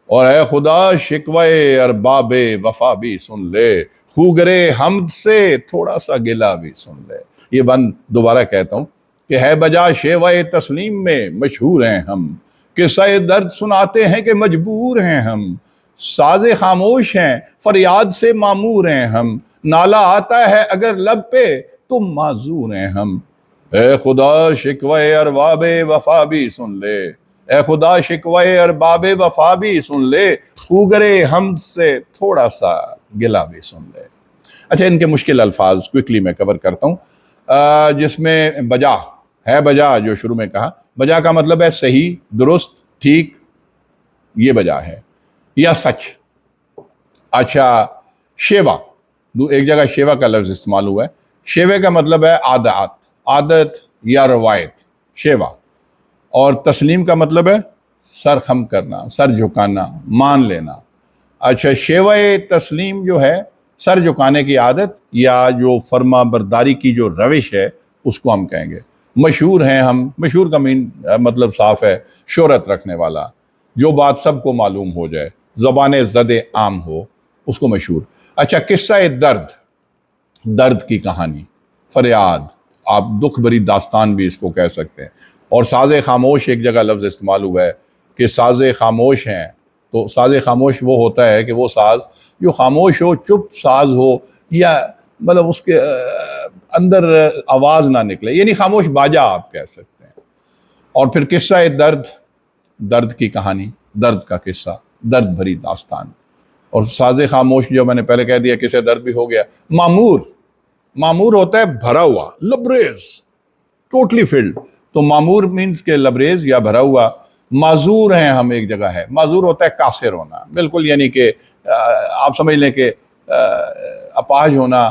اور اے خدا شکوے ارباب وفا بھی سن لے، خوگرے حمد سے تھوڑا سا گلہ بھی سن لے۔ یہ بند دوبارہ کہتا ہوں کہ ہے بجا شیوائے تسلیم میں مشہور ہیں ہم، قصہ درد سناتے ہیں کہ مجبور ہیں ہم، ساز خاموش ہیں فریاد سے معمور ہیں ہم، نالا آتا ہے اگر لب پہ تو معذور ہیں ہم، اے خدا شکوے ارباب وفا بھی سن لے، اے خدا شکوے ارباب وفا بھی سن لے، خوگرے حمد سے تھوڑا سا گلہ بھی سن لے۔ اچھا، ان کے مشکل الفاظ کوئکلی میں کور کرتا ہوں، جس میں بجا ہے، بجا جو شروع میں کہا، بجا کا مطلب ہے صحیح، درست، ٹھیک، یہ بجا ہے یا سچ۔ اچھا، شیوا، ایک جگہ شیوا کا لفظ استعمال ہوا ہے، شیوے کا مطلب ہے عادت یا روایت، شیوا، اور تسلیم کا مطلب ہے سر خم کرنا، سر جھکانا، مان لینا۔ اچھا، شیوائے تسلیم جو ہے سر جھکانے کی عادت یا جو فرما برداری کی جو روش ہے اس کو ہم کہیں گے۔ مشہور ہیں ہم، مشہور کا مطلب صاف ہے شہرت رکھنے والا، جو بات سب کو معلوم ہو جائے، زبان زد عام ہو، اس کو مشہور۔ اچھا، قصہ درد کی کہانی، فریاد، آپ دکھ بھری داستان بھی اس کو کہہ سکتے ہیں۔ اور ساز خاموش ایک جگہ لفظ استعمال ہوا ہے کہ ساز خاموش ہیں، تو ساز خاموش وہ ہوتا ہے کہ وہ ساز جو خاموش ہو، چپ ساز ہو، یا اس کے اندر آواز نہ نکلے، یعنی خاموش باجا آپ کہہ سکتے ہیں۔ اور پھر قصہ درد کی کہانی، درد کا قصہ، درد بھری داستان۔ اور ساز خاموش جو میں نے پہلے کہہ دیا قصہ درد بھی ہو گیا۔ معمور ہوتا ہے بھرا ہوا، لبریز، ٹوٹلی فلڈ، تو معمور مینز کہ لبریز یا بھرا ہوا۔ معذور ہیں ہم ایک جگہ ہے، معذور ہوتا ہے قاصر ہونا، بالکل، یعنی کہ آپ سمجھ لیں کہ اپاہج ہونا،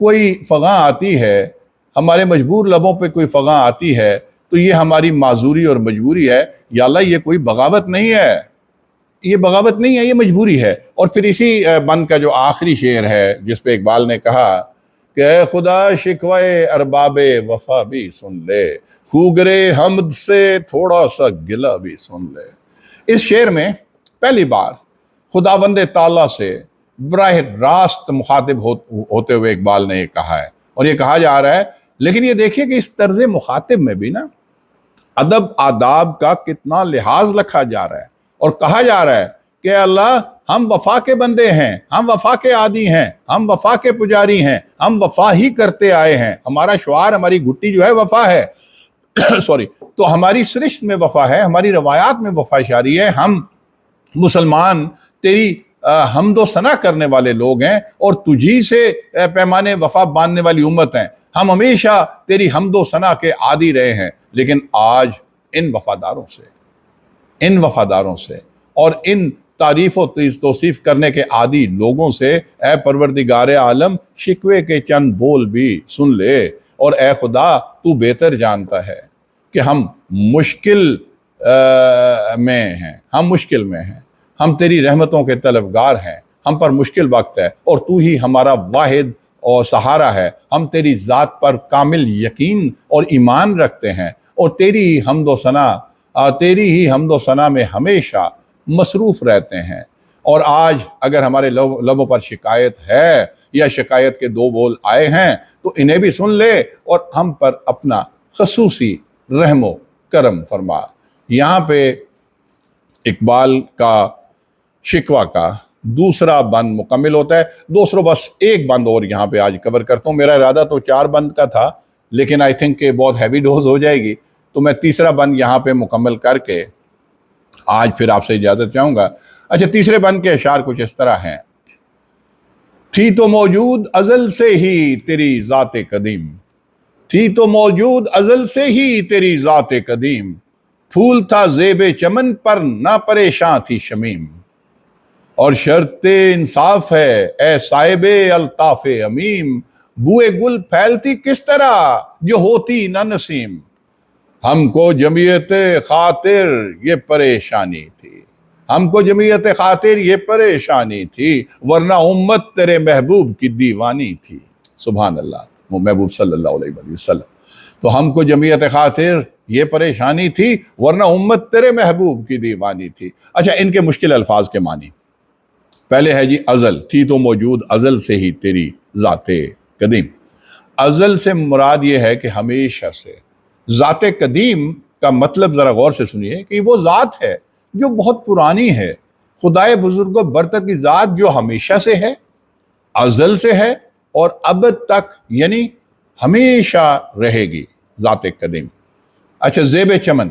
کوئی فغاں آتی ہے، ہمارے مجبور لبوں پہ کوئی فغاں آتی ہے تو یہ ہماری معذوری اور مجبوری ہے۔ یا اللہ یہ کوئی بغاوت نہیں ہے، یہ بغاوت نہیں ہے، یہ مجبوری ہے۔ اور پھر اسی بند کا جو آخری شعر ہے جس پہ اقبال نے کہا کہ اے خدا شکوائے ارباب وفا بھی سن لے، خوگرے حمد سے تھوڑا سا گلہ بھی سن لے۔ اس شعر میں پہلی بار خداوند تعالیٰ سے براہ راست مخاطب ہوتے ہوئے اقبال نے یہ کہا ہے، اور یہ کہا جا رہا ہے۔ لیکن یہ دیکھیے کہ اس طرز مخاطب میں بھی نا ادب آداب کا کتنا لحاظ رکھا جا رہا ہے، اور کہا جا رہا ہے کہ اللہ ہم وفا کے بندے ہیں، ہم وفا کے عادی ہیں، ہم وفا کے پجاری ہیں، ہم وفا ہی کرتے آئے ہیں، ہمارا شعار، ہماری گھٹی جو ہے وفا ہے سوری، تو ہماری سرشت میں وفا ہے، ہماری روایات میں وفا شاری ہے۔ ہم مسلمان تیری حمد و ثنا کرنے والے لوگ ہیں اور تجھی سے پیمانے وفا باندھنے والی امت ہیں۔ ہم ہمیشہ تیری حمد و ثنا کے عادی رہے ہیں، لیکن آج ان وفاداروں سے اور ان تعریف و توصیف کرنے کے عادی لوگوں سے اے پروردگار عالم شکوے کے چند بول بھی سن لے، اور اے خدا تو بہتر جانتا ہے کہ ہم مشکل میں ہیں، ہم تیری رحمتوں کے طلبگار ہیں، ہم پر مشکل وقت ہے اور تو ہی ہمارا واحد اور سہارا ہے۔ ہم تیری ذات پر کامل یقین اور ایمان رکھتے ہیں اور تیری ہی حمد و ثنا میں ہمیشہ مصروف رہتے ہیں۔ اور آج اگر ہمارے لبوں پر شکایت ہے یا شکایت کے دو بول آئے ہیں تو انہیں بھی سن لے اور ہم پر اپنا خصوصی رحم و کرم فرما۔ یہاں پہ اقبال کا شکوہ کا دوسرا بند مکمل ہوتا ہے۔ دوسروں بس ایک بند اور یہاں پہ آج کور کرتا ہوں، میرا ارادہ تو 4 بند کا تھا لیکن آئی تھنک کہ بہت ہیوی ڈوز ہو جائے گی، تو میں تیسرا بند یہاں پہ مکمل کر کے آج پھر آپ سے اجازت چاہوں گا۔ اچھا، تیسرے بند کے اشعار کچھ اس طرح ہیں۔ تھی تو موجود ازل سے ہی تیری ذات قدیم، تھی تو موجود ازل سے ہی تیری ذات قدیم، پھول تھا زیب چمن پر نہ پریشاں تھی شمیم، اور شرط انصاف ہے اے صاحب الطاف امیم، بوئے گل پھیلتی کس طرح جو ہوتی نہ نسیم، ہم کو جمعیت خاطر یہ پریشانی تھی، ہم کو جمعیت خاطر یہ پریشانی تھی، ورنہ امت تیرے محبوب کی دیوانی تھی۔ سبحان اللہ، وہ محبوب صلی اللہ علیہ وسلم۔ تو ہم کو جمعیت خاطر یہ پریشانی تھی ورنہ امت تیرے محبوب کی دیوانی تھی۔ اچھا، ان کے مشکل الفاظ کے معنی پہلے ہے جی ازل، تھی تو موجود ازل سے ہی تیری ذات قدیم۔ ازل سے مراد یہ ہے کہ ہمیشہ سے۔ ذات قدیم کا مطلب ذرا غور سے سنیے کہ وہ ذات ہے جو بہت پرانی ہے، خدائے بزرگ و برتر کی ذات جو ہمیشہ سے ہے، ازل سے ہے اور ابد تک یعنی ہمیشہ رہے گی، ذات قدیم۔ اچھا، زیب چمن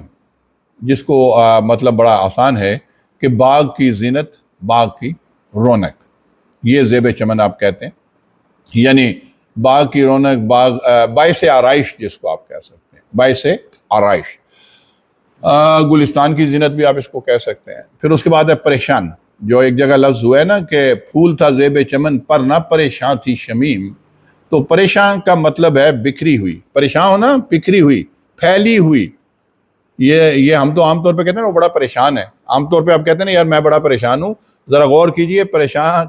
جس کو مطلب بڑا آسان ہے کہ باغ کی زینت، باغ کی رونق، یہ زیب چمن آپ کہتے ہیں، یعنی باغ کی رونق، باعث آرائش جس کو آپ کہہ سکتے ہیں، باعث آرائش، گلستان کی زینت بھی آپ اس کو کہہ سکتے ہیں۔ پھر اس کے بعد ہے پریشان، جو ایک جگہ لفظ ہوا ہے نا کہ پھول تھا زیب چمن پر نہ پریشان تھی شمیم، تو پریشان کا مطلب ہے بکھری ہوئی، پریشان ہونا، بکھری ہوئی، پھیلی ہوئی۔ یہ ہم تو عام طور پہ کہتے ہیں نا وہ بڑا پریشان ہے، عام طور پہ آپ کہتے ہیں نا یار میں بڑا پریشان ہوں، ذرا غور کیجئے،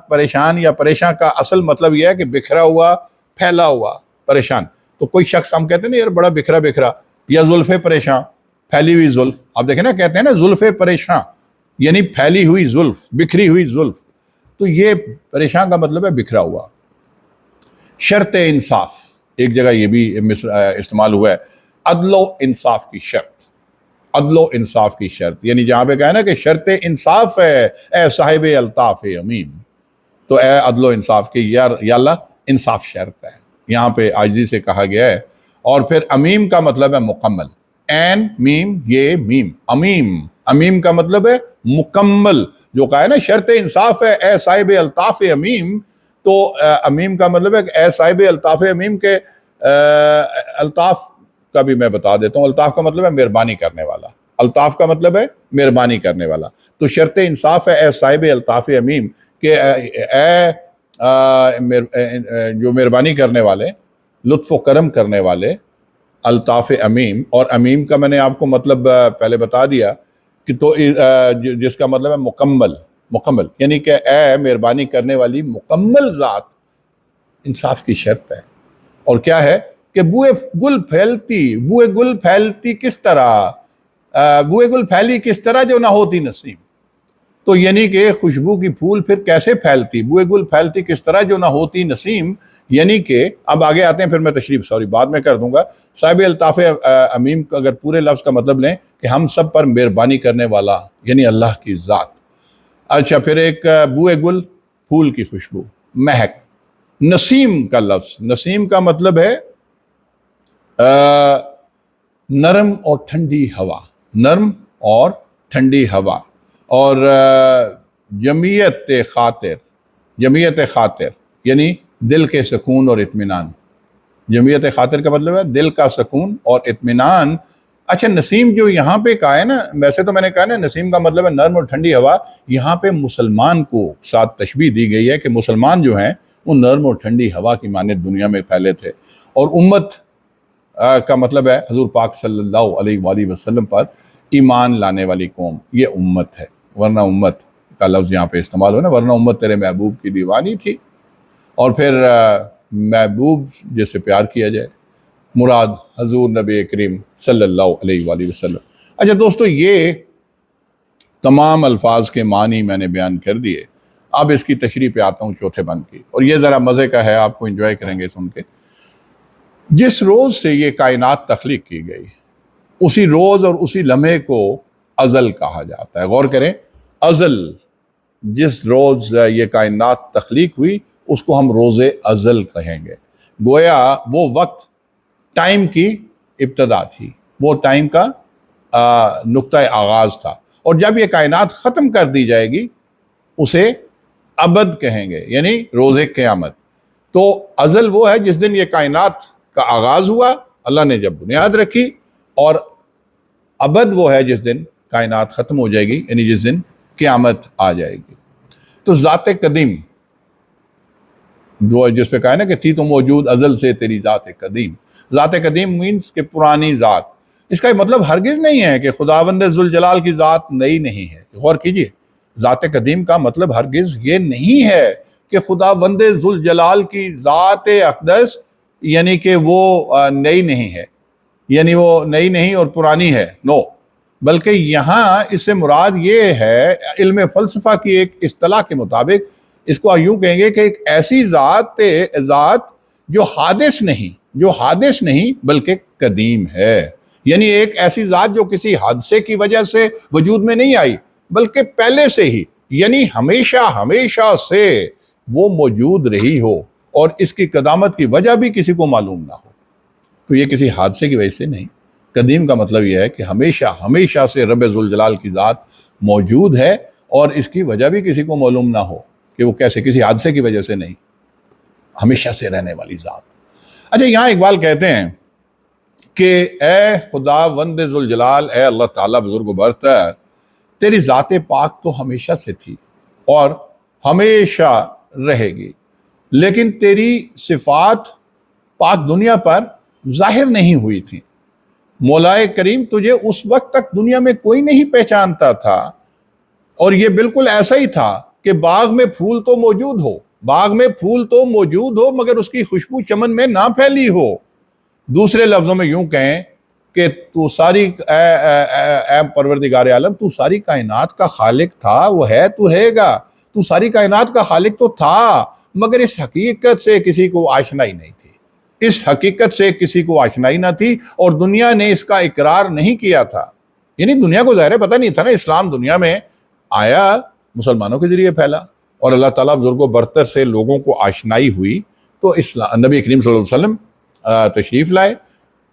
پریشان یا پریشان کا اصل مطلب یہ ہے کہ بکھرا ہوا، پھیلا ہوا، پریشان۔ تو کوئی شخص ہم کہتے ہیں نا یار بڑا بکھرا، یا زلف پریشان، پھیلی ہوئی زلف، آپ دیکھیں نا کہتے ہیں نا زلف پریشان یعنی پھیلی ہوئی زلف، بکھری ہوئی زلف، تو یہ پریشان کا مطلب ہے بکھرا ہوا۔ شرط انصاف، ایک جگہ یہ بھی استعمال ہوا ہے، عدل و انصاف کی شرط، عدل و انصاف کی شرط، یعنی جہاں پہ کہا ہے نا کہ شرط انصاف ہے اے صاحب الطاف امیم، تو اے عدل و انصاف کی یا اللہ انصاف شرط ہے، یہاں پہ عاجزی سے کہا گیا ہے۔ اور پھر امیم کا مطلب ہے مکمل، این میم یہ میم، امیم کا مطلب ہے مکمل، جو کہا ہے نا شرط انصاف ہے اے صاحب الطاف امیم، تو امیم کا مطلب ہے کہ اے صاحب الطاف امیم کے الطاف کا بھی میں بتا دیتا ہوں، الطاف کا مطلب ہے مہربانی کرنے والا، الطاف کا مطلب ہے مہربانی کرنے والا، تو شرط انصاف ہے اے صاحب الطاف امیم کہ اے جو مہربانی کرنے والے، لطف و کرم کرنے والے، الطاف امیم، اور امیم کا میں نے آپ کو مطلب پہلے بتا دیا کہ تو جس کا مطلب ہے مکمل، یعنی کہ اے مہربانی کرنے والی مکمل ذات، انصاف کی شرط ہے۔ اور کیا ہے کہ بوئے گل پھیلتی کس طرح، بوئے گل پھیلی کس طرح جو نہ ہوتی نسیم، تو یعنی کہ خوشبو کی پھول پھر کیسے پھیلتی، بوئے گل پھیلتی کس طرح جو نہ ہوتی نسیم، یعنی کہ اب آگے آتے ہیں، پھر میں تشریح بعد میں کر دوں گا۔ صاحب الطاف امیم کا اگر پورے لفظ کا مطلب لیں کہ ہم سب پر مہربانی کرنے والا، یعنی اللہ کی ذات۔ اچھا، پھر ایک بوئے گل، پھول کی خوشبو، مہک۔ نسیم کا لفظ، نسیم کا مطلب ہے نرم اور ٹھنڈی ہوا، نرم اور ٹھنڈی ہوا۔ اور جمعیت خاطر یعنی دل کے سکون اور اطمینان۔ جمعیت خاطر کا مطلب ہے دل کا سکون اور اطمینان۔ اچھا، نسیم جو یہاں پہ کہا ہے نا، ویسے تو میں نے کہا نا نسیم کا مطلب ہے نرم اور ٹھنڈی ہوا، یہاں پہ مسلمان کو ساتھ تشبیہ دی گئی ہے کہ مسلمان جو ہیں وہ نرم اور ٹھنڈی ہوا کی مانند دنیا میں پھیلے تھے، اور امت کا مطلب ہے حضور پاک صلی اللہ علیہ وآلہ وسلم پر ایمان لانے والی قوم، یہ امت ہے، ورنہ امت کا لفظ یہاں پہ استعمال ہو نا، ورنہ امت تیرے محبوب کی دیوانی تھی۔ اور پھر محبوب جیسے پیار کیا جائے، مراد حضور نبی کریم صلی اللہ علیہ وآلہ وسلم۔ اچھا دوستو، یہ تمام الفاظ کے معنی میں نے بیان کر دیے، اب اس کی تشریح پہ آتا ہوں چوتھے بند کی، اور یہ ذرا مزے کا ہے، آپ کو انجوائے کریں گے سن کے۔ جس روز سے یہ کائنات تخلیق کی گئی، اسی روز اور اسی لمحے کو ازل کہا جاتا ہے۔ غور کریں، ازل، جس روز یہ کائنات تخلیق ہوئی اس کو ہم روز ازل کہیں گے، گویا وہ وقت ٹائم کی ابتدا تھی، وہ ٹائم کا نقطہ آغاز تھا، اور جب یہ کائنات ختم کر دی جائے گی اسے ابد کہیں گے، یعنی روز قیامت۔ تو ازل وہ ہے جس دن یہ کائنات کا آغاز ہوا، اللہ نے جب بنیاد رکھی، اور ابد وہ ہے جس دن کائنات ختم ہو جائے گی، یعنی جس دن قیامت آ جائے گی۔ تو ذات قدیم، جو جس پہ کہا ہے نا کہ تھی تو موجود ازل سے تیری ذات قدیم، ذات قدیم مینس کہ پرانی ذات۔ اس کا مطلب ہرگز نہیں ہے کہ خداوند ذوالجلال کی ذات نئی نہیں ہے، غور کیجئے، ذات قدیم کا مطلب ہرگز یہ نہیں ہے کہ خداوند ذوالجلال کی ذات اقدس یعنی کہ وہ نئی نہیں ہے، یعنی وہ نئی نہیں اور پرانی ہے، نو، بلکہ یہاں اس سے مراد یہ ہے، علم فلسفہ کی ایک اصطلاح کے مطابق اس کو یوں کہیں گے کہ ایک ایسی ذات جو حادث نہیں بلکہ قدیم ہے، یعنی ایک ایسی ذات جو کسی حادثے کی وجہ سے وجود میں نہیں آئی بلکہ پہلے سے ہی، یعنی ہمیشہ سے وہ موجود رہی ہو، اور اس کی قدامت کی وجہ بھی کسی کو معلوم نہ ہو۔ تو یہ کسی حادثے کی وجہ سے نہیں، قدیم کا مطلب یہ ہے کہ ہمیشہ سے رب ذوالجلال کی ذات موجود ہے، اور اس کی وجہ بھی کسی کو معلوم نہ ہو کہ وہ کیسے، کسی حادثے کی وجہ سے نہیں، ہمیشہ سے رہنے والی ذات۔ اچھا، یہاں اقبال کہتے ہیں کہ اے خداوند ذوالجلال، اے اللہ تعالیٰ بزرگ و برتر، تیری ذات پاک تو ہمیشہ سے تھی اور ہمیشہ رہے گی، لیکن تیری صفات پاک دنیا پر ظاہر نہیں ہوئی تھی۔ مولائے کریم، تجھے اس وقت تک دنیا میں کوئی نہیں پہچانتا تھا، اور یہ بالکل ایسا ہی تھا کہ باغ میں پھول تو موجود ہو مگر اس کی خوشبو چمن میں نہ پھیلی ہو۔ دوسرے لفظوں میں یوں کہیں کہ تو ساری اے پروردگار عالم، تو ساری کائنات کا خالق تھا، وہ ہے، تو رہے گا، تو ساری کائنات کا خالق تو تھا، مگر اس حقیقت سے کسی کو آشنائی نہیں تھی، اور دنیا نے اس کا اقرار نہیں کیا تھا، یعنی دنیا کو ظاہر پتہ نہیں تھا نا، اسلام دنیا میں آیا، مسلمانوں کے ذریعے پھیلا، اور اللہ تعالیٰ بزرگ و برتر سے لوگوں کو آشنائی ہوئی، تو نبی کریم صلی اللہ علیہ وسلم تشریف لائے،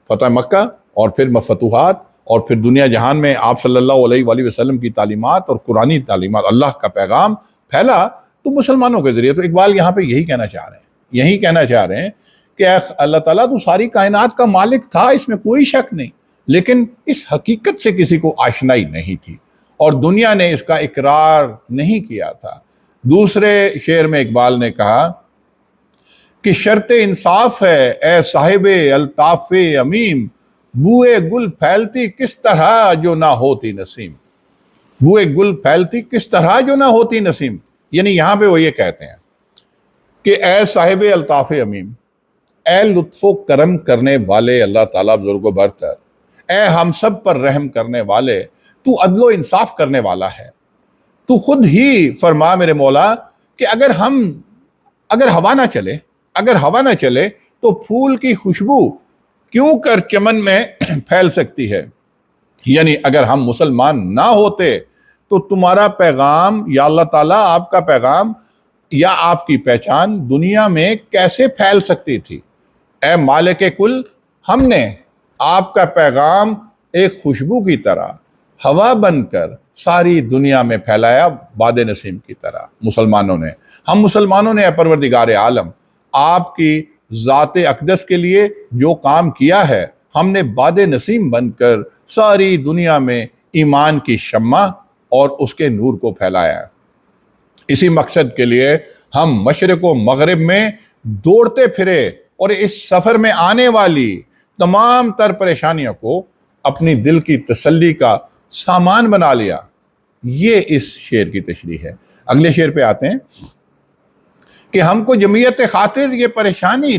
فتح مکہ، اور پھر فتوحات، اور پھر دنیا جہان میں آپ صلی اللہ علیہ وآلہ وسلم کی تعلیمات اور قرآنی تعلیمات، اللہ کا پیغام پھیلا تو مسلمانوں کے ذریعے۔ تو اقبال یہاں پہ یہی کہنا چاہ رہے ہیں کہ اللہ تعالیٰ تو ساری کائنات کا مالک تھا، اس میں کوئی شک نہیں، لیکن اس حقیقت سے کسی کو آشنائی نہیں تھی، اور دنیا نے اس کا اقرار نہیں کیا تھا۔ دوسرے شعر میں اقبال نے کہا کہ شرط انصاف ہے اے صاحب الطاف امیم، بوئے گل پھیلتی کس طرح جو نہ ہوتی نسیم، بوئے گل پھیلتی کس طرح جو نہ ہوتی نسیم، یعنی یہاں پہ وہ یہ کہتے ہیں کہ اے صاحب الطاف امیم، اے لطف و کرم کرنے والے اللہ تعالیٰ بزرگ و برتر، اے ہم سب پر رحم کرنے والے، تو عدل و انصاف کرنے والا ہے۔ تو خود ہی فرما میرے مولا کہ اگر ہوا نہ چلے تو پھول کی خوشبو کیوں کر چمن میں پھیل سکتی ہے، یعنی اگر ہم مسلمان نہ ہوتے تو تمہارا پیغام یا اللہ تعالیٰ آپ کا پیغام یا آپ کی پہچان دنیا میں کیسے پھیل سکتی تھی۔ اے مالک کل، ہم نے آپ کا پیغام ایک خوشبو کی طرح ہوا بن کر ساری دنیا میں پھیلایا، باد نسیم کی طرح ہم مسلمانوں نے اے پروردگار عالم آپ کی ذات اقدس کے لیے جو کام کیا ہے، ہم نے باد نسیم بن کر ساری دنیا میں ایمان کی شمع اور اس کے نور کو پھیلایا ہے۔ اسی مقصد کے لیے ہم مشرق و مغرب میں دوڑتے پھرے اور اس سفر میں آنے والی تمام تر پریشانیوں کو اپنی دل کی تسلی کا سامان بنا لیا۔ یہ اس شعر کی تشریح ہے۔ اگلے شعر پہ آتے ہیں کہ ہم کو جمعیت خاطر یہ پریشانی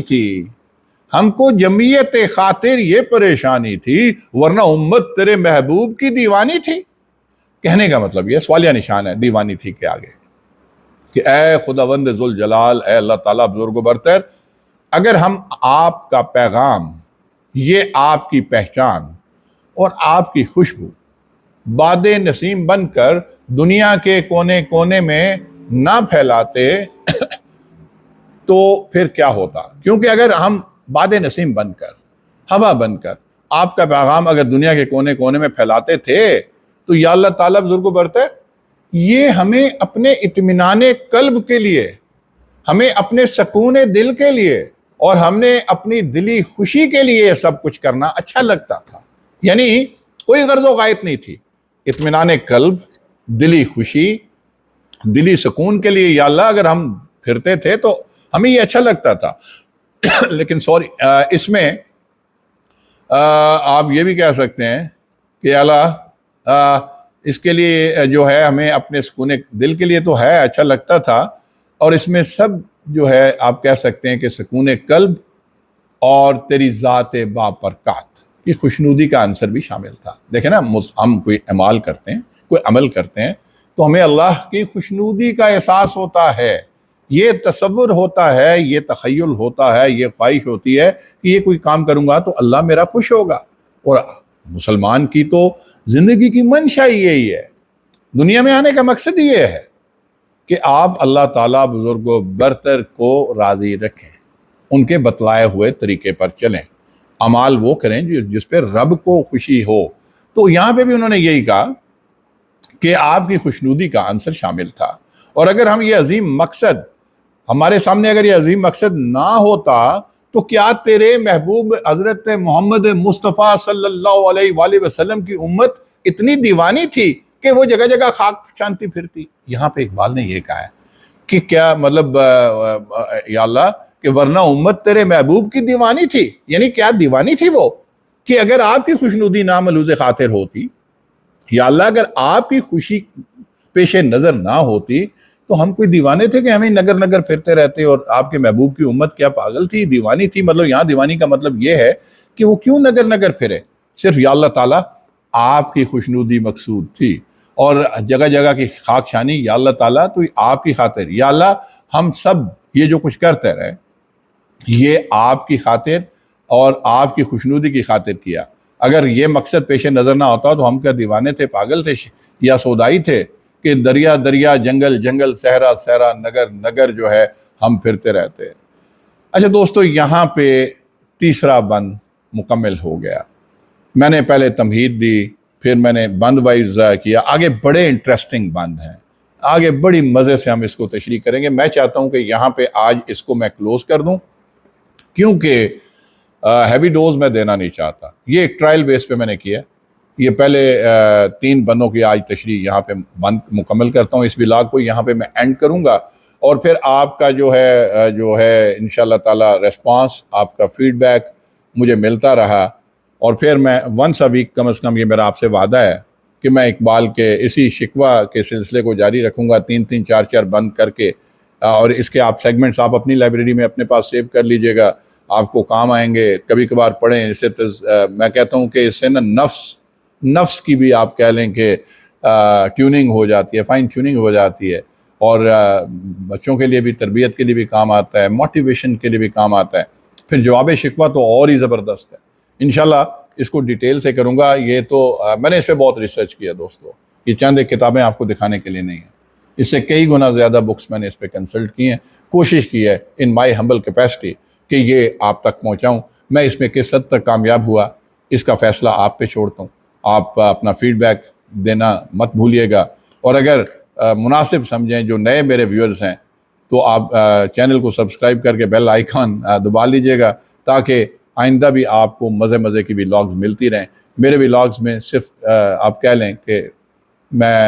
تھی، ورنہ امت تیرے محبوب کی دیوانی تھی۔ کہنے کا مطلب یہ سوالیہ نشان ہے دیوانی تھی کے آگے، کہ اے خداوند ذوالجلال، اے اللہ تعالیٰ بزرگ و برتر، اگر ہم آپ کا پیغام، یہ آپ کی پہچان اور آپ کی خوشبو باد نسیم بن کر دنیا کے کونے کونے میں نہ پھیلاتے تو پھر کیا ہوتا؟ کیونکہ اگر ہم باد نسیم بن کر، ہوا بن کر آپ کا پیغام اگر دنیا کے کونے کونے میں پھیلاتے تھے تو یا اللہ تعالیٰ بزرگ و برتر، یہ ہمیں اپنے اطمینان قلب کے لیے، ہمیں اپنے سکون دل کے لیے اور ہم نے اپنی دلی خوشی کے لیے سب کچھ کرنا اچھا لگتا تھا۔ یعنی کوئی غرض و غایت نہیں تھی، اطمینان قلب، دلی خوشی، دلی سکون کے لیے یا اللہ اگر ہم پھرتے تھے تو ہمیں یہ اچھا لگتا تھا۔ لیکن اس میں آپ یہ بھی کہہ سکتے ہیں کہ اللہ اس کے لیے جو ہے ہمیں اپنے سکون دل کے لیے تو ہے اچھا لگتا تھا، اور اس میں سب جو ہے آپ کہہ سکتے ہیں کہ سکون قلب اور تیری ذات باپرکات کی خوشنودی کا عنصر بھی شامل تھا۔ دیکھیں نا، ہم کوئی عمل کرتے ہیں تو ہمیں اللہ کی خوشنودی کا احساس ہوتا ہے، یہ تصور ہوتا ہے، یہ تخیل ہوتا ہے، یہ خواہش ہوتی ہے کہ یہ کوئی کام کروں گا تو اللہ میرا خوش ہوگا۔ اور مسلمان کی تو زندگی کی منشا یہی ہے، دنیا میں آنے کا مقصد یہ ہے کہ آپ اللہ تعالیٰ بزرگ و برتر کو راضی رکھیں، ان کے بتلائے ہوئے طریقے پر چلیں، اعمال وہ کریں جس پہ رب کو خوشی ہو۔ تو یہاں پہ بھی انہوں نے یہی کہا کہ آپ کی خوشنودی کا عنصر شامل تھا، اور اگر ہم یہ عظیم مقصد، ہمارے سامنے اگر یہ عظیم مقصد نہ ہوتا تو کیا تیرے محبوب حضرت محمد مصطفیٰ صلی اللہ علیہ وآلہ وسلم کی امت اتنی دیوانی تھی کہ وہ جگہ جگہ خاک چھانتی پھرتی؟ یہاں پہ اقبال نے یہ کہا ہے کہ کیا مطلب یا اللہ کہ ورنہ امت تیرے محبوب کی دیوانی تھی، یعنی کیا دیوانی تھی وہ کہ اگر آپ کی خوشنودی ناملوز خاطر ہوتی، یا اللہ اگر آپ کی خوشی پیش نظر نہ ہوتی تو ہم کوئی دیوانے تھے کہ ہمیں نگر نگر پھرتے رہتے، اور آپ کے محبوب کی امت کیا پاگل تھی، دیوانی تھی؟ مطلب یہاں دیوانی کا مطلب یہ ہے کہ وہ کیوں نگر نگر پھرے، صرف یا اللہ تعالیٰ آپ کی خوشنودی مقصود تھی، اور جگہ جگہ کی خاک شانی یا اللہ تعالیٰ تو آپ کی خاطر، یا اللہ ہم سب یہ جو کچھ کرتے رہے یہ آپ کی خاطر اور آپ کی خوشنودی کی خاطر کیا۔ اگر یہ مقصد پیش نظر نہ ہوتا تو ہم کیا دیوانے تھے، پاگل تھے یا سودائی تھے کہ دریا دریا، جنگل جنگل، صحرا صحرا، نگر نگر جو ہے ہم پھرتے رہتے۔ اچھا دوستو، یہاں پہ تیسرا بند مکمل ہو گیا۔ میں نے پہلے تمہید دی، پھر میں نے بند وائز کیا، آگے بڑے انٹرسٹنگ بند ہیں، آگے بڑی مزے سے ہم اس کو تشریح کریں گے۔ میں چاہتا ہوں کہ یہاں پہ آج اس کو میں کلوز کر دوں، کیونکہ ہیوی ڈوز میں دینا نہیں چاہتا، یہ ایک ٹرائل بیس پہ میں نے کیا، یہ پہلے 3 بندوں کی آج تشریح یہاں پہ مکمل کرتا ہوں. اس ولاگ کو یہاں پہ میں اینڈ کروں گا، اور پھر آپ کا جو ہے انشاءاللہ تعالی ریسپانس، آپ کا فیڈ بیک مجھے ملتا رہا، اور پھر میں ونس اے ویک کم از کم، یہ میرا آپ سے وعدہ ہے کہ میں اقبال کے اسی شکوہ کے سلسلے کو جاری رکھوں گا، 3 4 بند کر کے. اور اس کے آپ سیگمنٹس آپ اپنی لائبریری میں اپنے پاس سیو کر لیجئے گا، آپ کو کام آئیں گے، کبھی کبھار پڑھیں. اس سے میں کہتا ہوں کہ اس سے نا نفس کی بھی آپ کہہ لیں کہ ٹیوننگ ہو جاتی ہے، فائن ٹیوننگ ہو جاتی ہے، اور بچوں کے لیے بھی، تربیت کے لیے بھی کام آتا ہے، موٹیویشن کے لیے بھی کام آتا ہے. پھر جواب شکوہ تو اور ہی زبردست ہے. انشاءاللہ اس کو ڈیٹیل سے کروں گا. یہ تو میں نے اس پہ بہت ریسرچ کیا دوستو، یہ چند ایک کتابیں آپ کو دکھانے کے لیے نہیں ہیں، اس سے کئی گنا زیادہ بکس میں نے اس پہ کنسلٹ کی ہیں. کوشش کی ہے ان مائی ہمبل کیپیسٹی کہ یہ آپ تک پہنچاؤں. میں اس میں کس حد تک کامیاب ہوا اس کا فیصلہ آپ پہ چھوڑتا ہوں. آپ اپنا فیڈ بیک دینا مت بھولیے گا، اور اگر مناسب سمجھیں جو نئے میرے ویورز ہیں تو آپ چینل کو سبسکرائب کر کے بیل آئیکن دبا لیجئے گا، تاکہ آئندہ بھی آپ کو مزے کی ولاگز ملتی رہیں. میرے ولاگز میں صرف آپ کہہ لیں کہ میں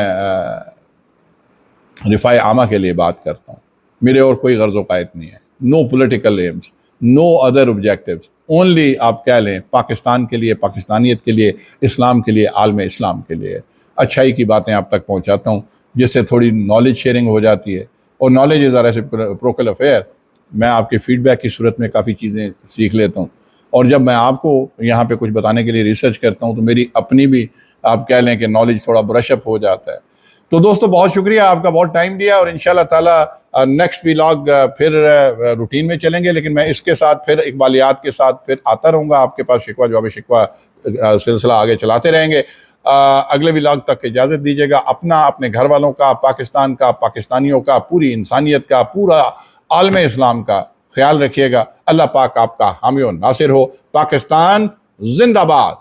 رفاع عامہ کے لیے بات کرتا ہوں، میرے اور کوئی غرض و قائد نہیں ہے. No political aims, no other objectives, only آپ کہہ لیں پاکستان کے لیے، پاکستانیت کے لیے، اسلام کے لیے، عالم اسلام کے لیے اچھائی کی باتیں آپ تک پہنچاتا ہوں، جس سے تھوڑی نالج شیئرنگ ہو جاتی ہے. اور knowledge is a reciprocal affair. میں آپ کے فیڈ بیک کی صورت میں کافی چیزیں سیکھ لیتا ہوں، اور جب میں آپ کو یہاں پہ کچھ بتانے کے لیے ریسرچ کرتا ہوں تو میری اپنی بھی آپ کہہ لیں کہ نالج تھوڑا برش اپ ہو جاتا ہے. تو دوستو بہت شکریہ، آپ کا بہت ٹائم دیا، اور انشاءاللہ تعالی نیکسٹ ولاگ پھر روٹین میں چلیں گے، لیکن میں اس کے ساتھ پھر اقبالیات کے ساتھ پھر آتا رہوں گا آپ کے پاس. شکوہ جواب شکوہ سلسلہ آگے چلاتے رہیں گے. اگلے ولاگ تک اجازت دیجیے گا. اپنے گھر والوں کا، پاکستان کا، پاکستانیوں کا، پوری انسانیت کا، پورا عالم اسلام کا خیال رکھیے گا. اللہ پاک آپ کا حامی و ناصر ہو. پاکستان زندہ باد.